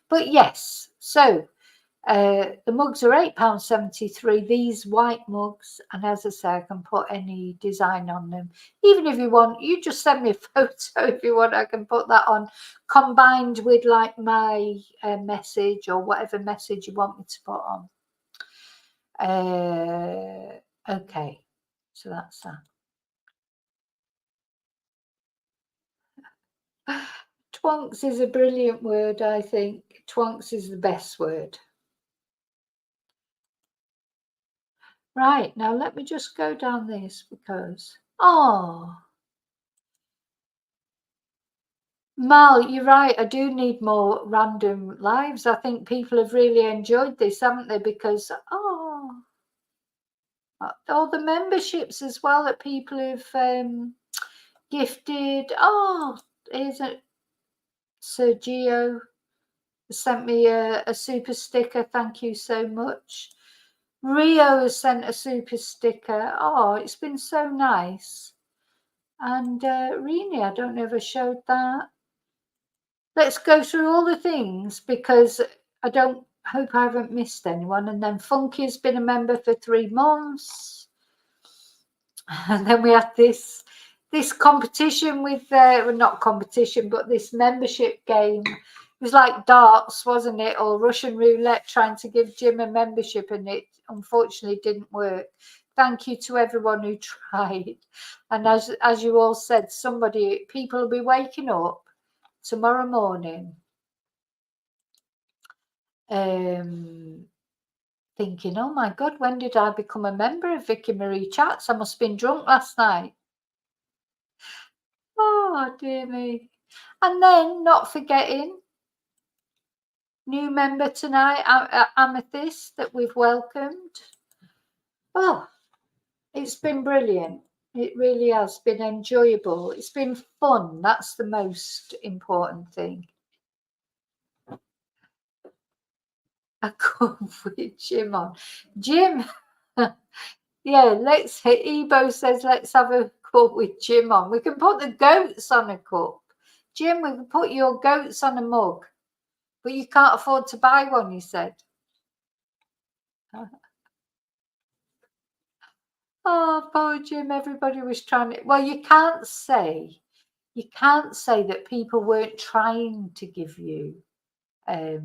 But yes, so the mugs are £8.73, these white mugs, and as I say, I can put any design on them. Even if you want, you just send me a photo if you want, I can put that on, combined with like my message or whatever message you want me to put on. Okay, so that's that. Twonks is a brilliant word, I think. Twonks is the best word. Right, now let me just go down this because, oh, Mal, you're right. I do need more random lives. I think people have really enjoyed this, haven't they? Because, all the memberships as well that people have gifted. Oh, here's a Sergio sent me a super sticker. Thank you so much. Rio has sent a super sticker. Oh, it's been so nice. And Rini, I don't know if I showed that. Let's go through all the things because I don't hope I haven't missed anyone. And then Funky's been a member for 3 months. And then we had this competition with well, not competition, but this membership game. It was like darts, wasn't it, or Russian roulette, trying to give Jim a membership, and it unfortunately didn't work. Thank you to everyone who tried. And as you all said, people will be waking up tomorrow morning thinking, oh my God, when did I become a member of Vicky Marie Chats? I must have been drunk last night. Oh, dear me. And then, not forgetting, new member tonight, Amethyst, that we've welcomed. Oh, it's been brilliant. It really has been enjoyable. It's been fun. That's the most important thing. A cup with Jim on. Jim, yeah, Ebo says, let's have a cup with Jim on. We can put the goats on a cup. Jim, we can put your goats on a mug. But you can't afford to buy one, you said. Oh, poor Jim, everybody was trying to. Well, you can't say that people weren't trying to give you a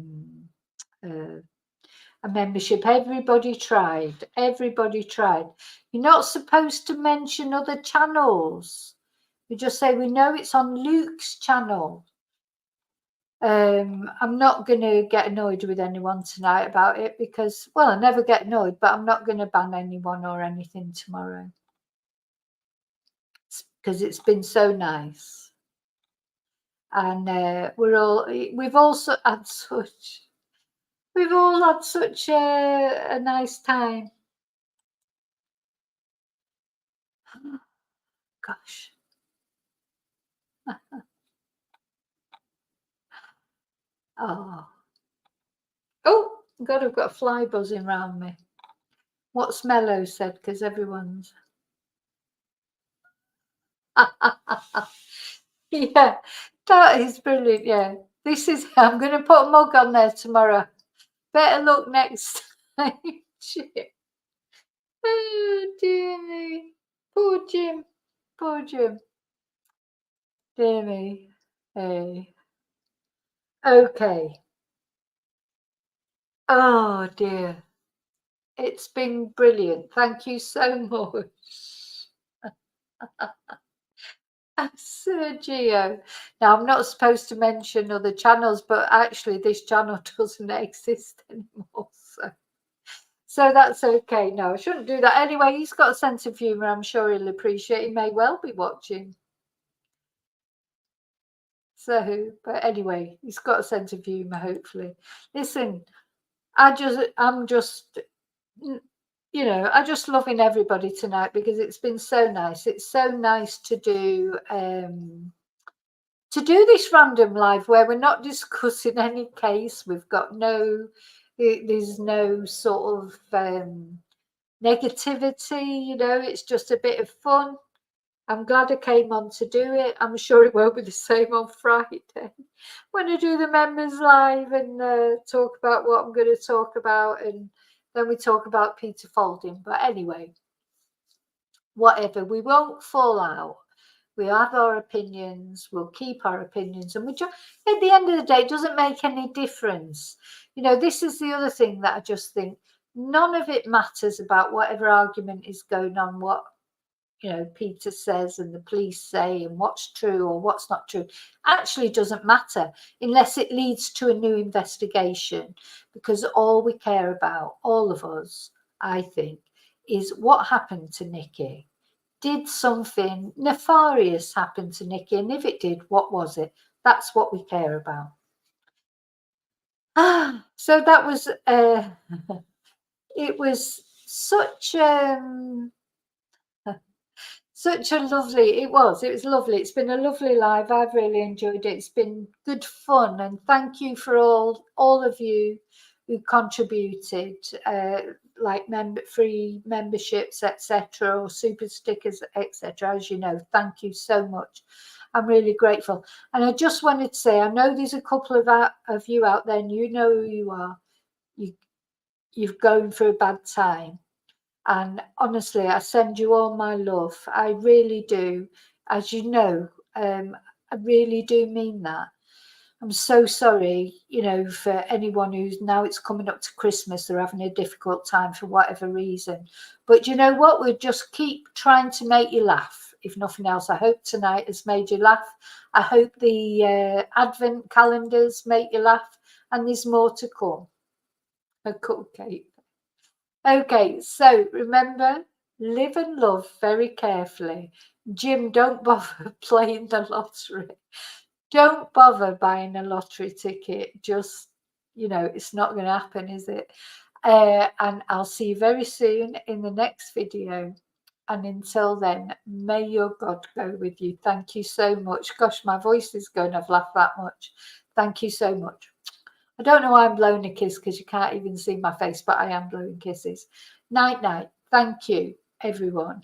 membership. Everybody tried. Everybody tried. You're not supposed to mention other channels. You just say, we know it's on Luke's channel. I'm not going to get annoyed with anyone tonight about it because, well, I never get annoyed, but I'm not going to ban anyone or anything tomorrow because it's been so nice. And we've all had such a nice time. Gosh. Oh, God, I've got a fly buzzing around me. What's Mello said, because everyone's. Yeah, that is brilliant. Yeah, I'm going to put a mug on there tomorrow. Better luck next time. Oh, dear me. Poor Jim. Poor Jim. Dear me. Hey. Okay. Oh, dear. It's been brilliant. Thank you so much. Sergio. Now, I'm not supposed to mention other channels, but actually this channel doesn't exist anymore. So that's okay. No, I shouldn't do that. Anyway, he's got a sense of humour. I'm sure he'll appreciate. He may well be watching. So, but anyway, he's got a sense of humour, hopefully. Listen, I'm just, I just loving everybody tonight because it's been so nice. It's so nice to do this random live where we're not discussing any case. There's no sort of negativity, it's just a bit of fun. I'm glad I came on to do it. I'm sure it won't be the same on Friday when I do the members live and talk about what I'm going to talk about, and then we talk about Peter Folding. But anyway, whatever, we won't fall out. We have our opinions, we'll keep our opinions, and at the end of the day, it doesn't make any difference. You know, this is the other thing that I just think none of it matters about whatever argument is going on, what, you know, Peter says and the police say, and what's true or what's not true actually doesn't matter unless it leads to a new investigation, because all we care about, all of us, I think, is what happened to Nikki. Did something nefarious happen to Nikki? And if it did, what was it? That's what we care about. So that was, it was such such a lovely, it was lovely. It's been a lovely live. I've really enjoyed it. It's been good fun. And thank you for all of you who contributed, like free memberships, etc., or super stickers, etc. As you know, thank you so much. I'm really grateful. And I just wanted to say, I know there's a couple of you out there, and you know who you are. You've going through a bad time. And honestly, I send you all my love. I really do. As you know, I really do mean that. I'm so sorry, you know, for anyone who's, now it's coming up to Christmas, they're having a difficult time for whatever reason. But you know what? We'll just keep trying to make you laugh. If nothing else, I hope tonight has made you laugh. I hope the Advent calendars make you laugh. And there's more to come. A cupcake. Okay, so remember, live and love very carefully. Jim, don't bother playing the lottery. Don't bother buying a lottery ticket. Just, you know, it's not going to happen, is it? And I'll see you very soon in the next video. And until then, may your God go with you. Thank you so much. Gosh, my voice is going. I've laughed that much. Thank you so much. I don't know why I'm blowing a kiss, because you can't even see my face, but I am blowing kisses. Night, night. Thank you, everyone.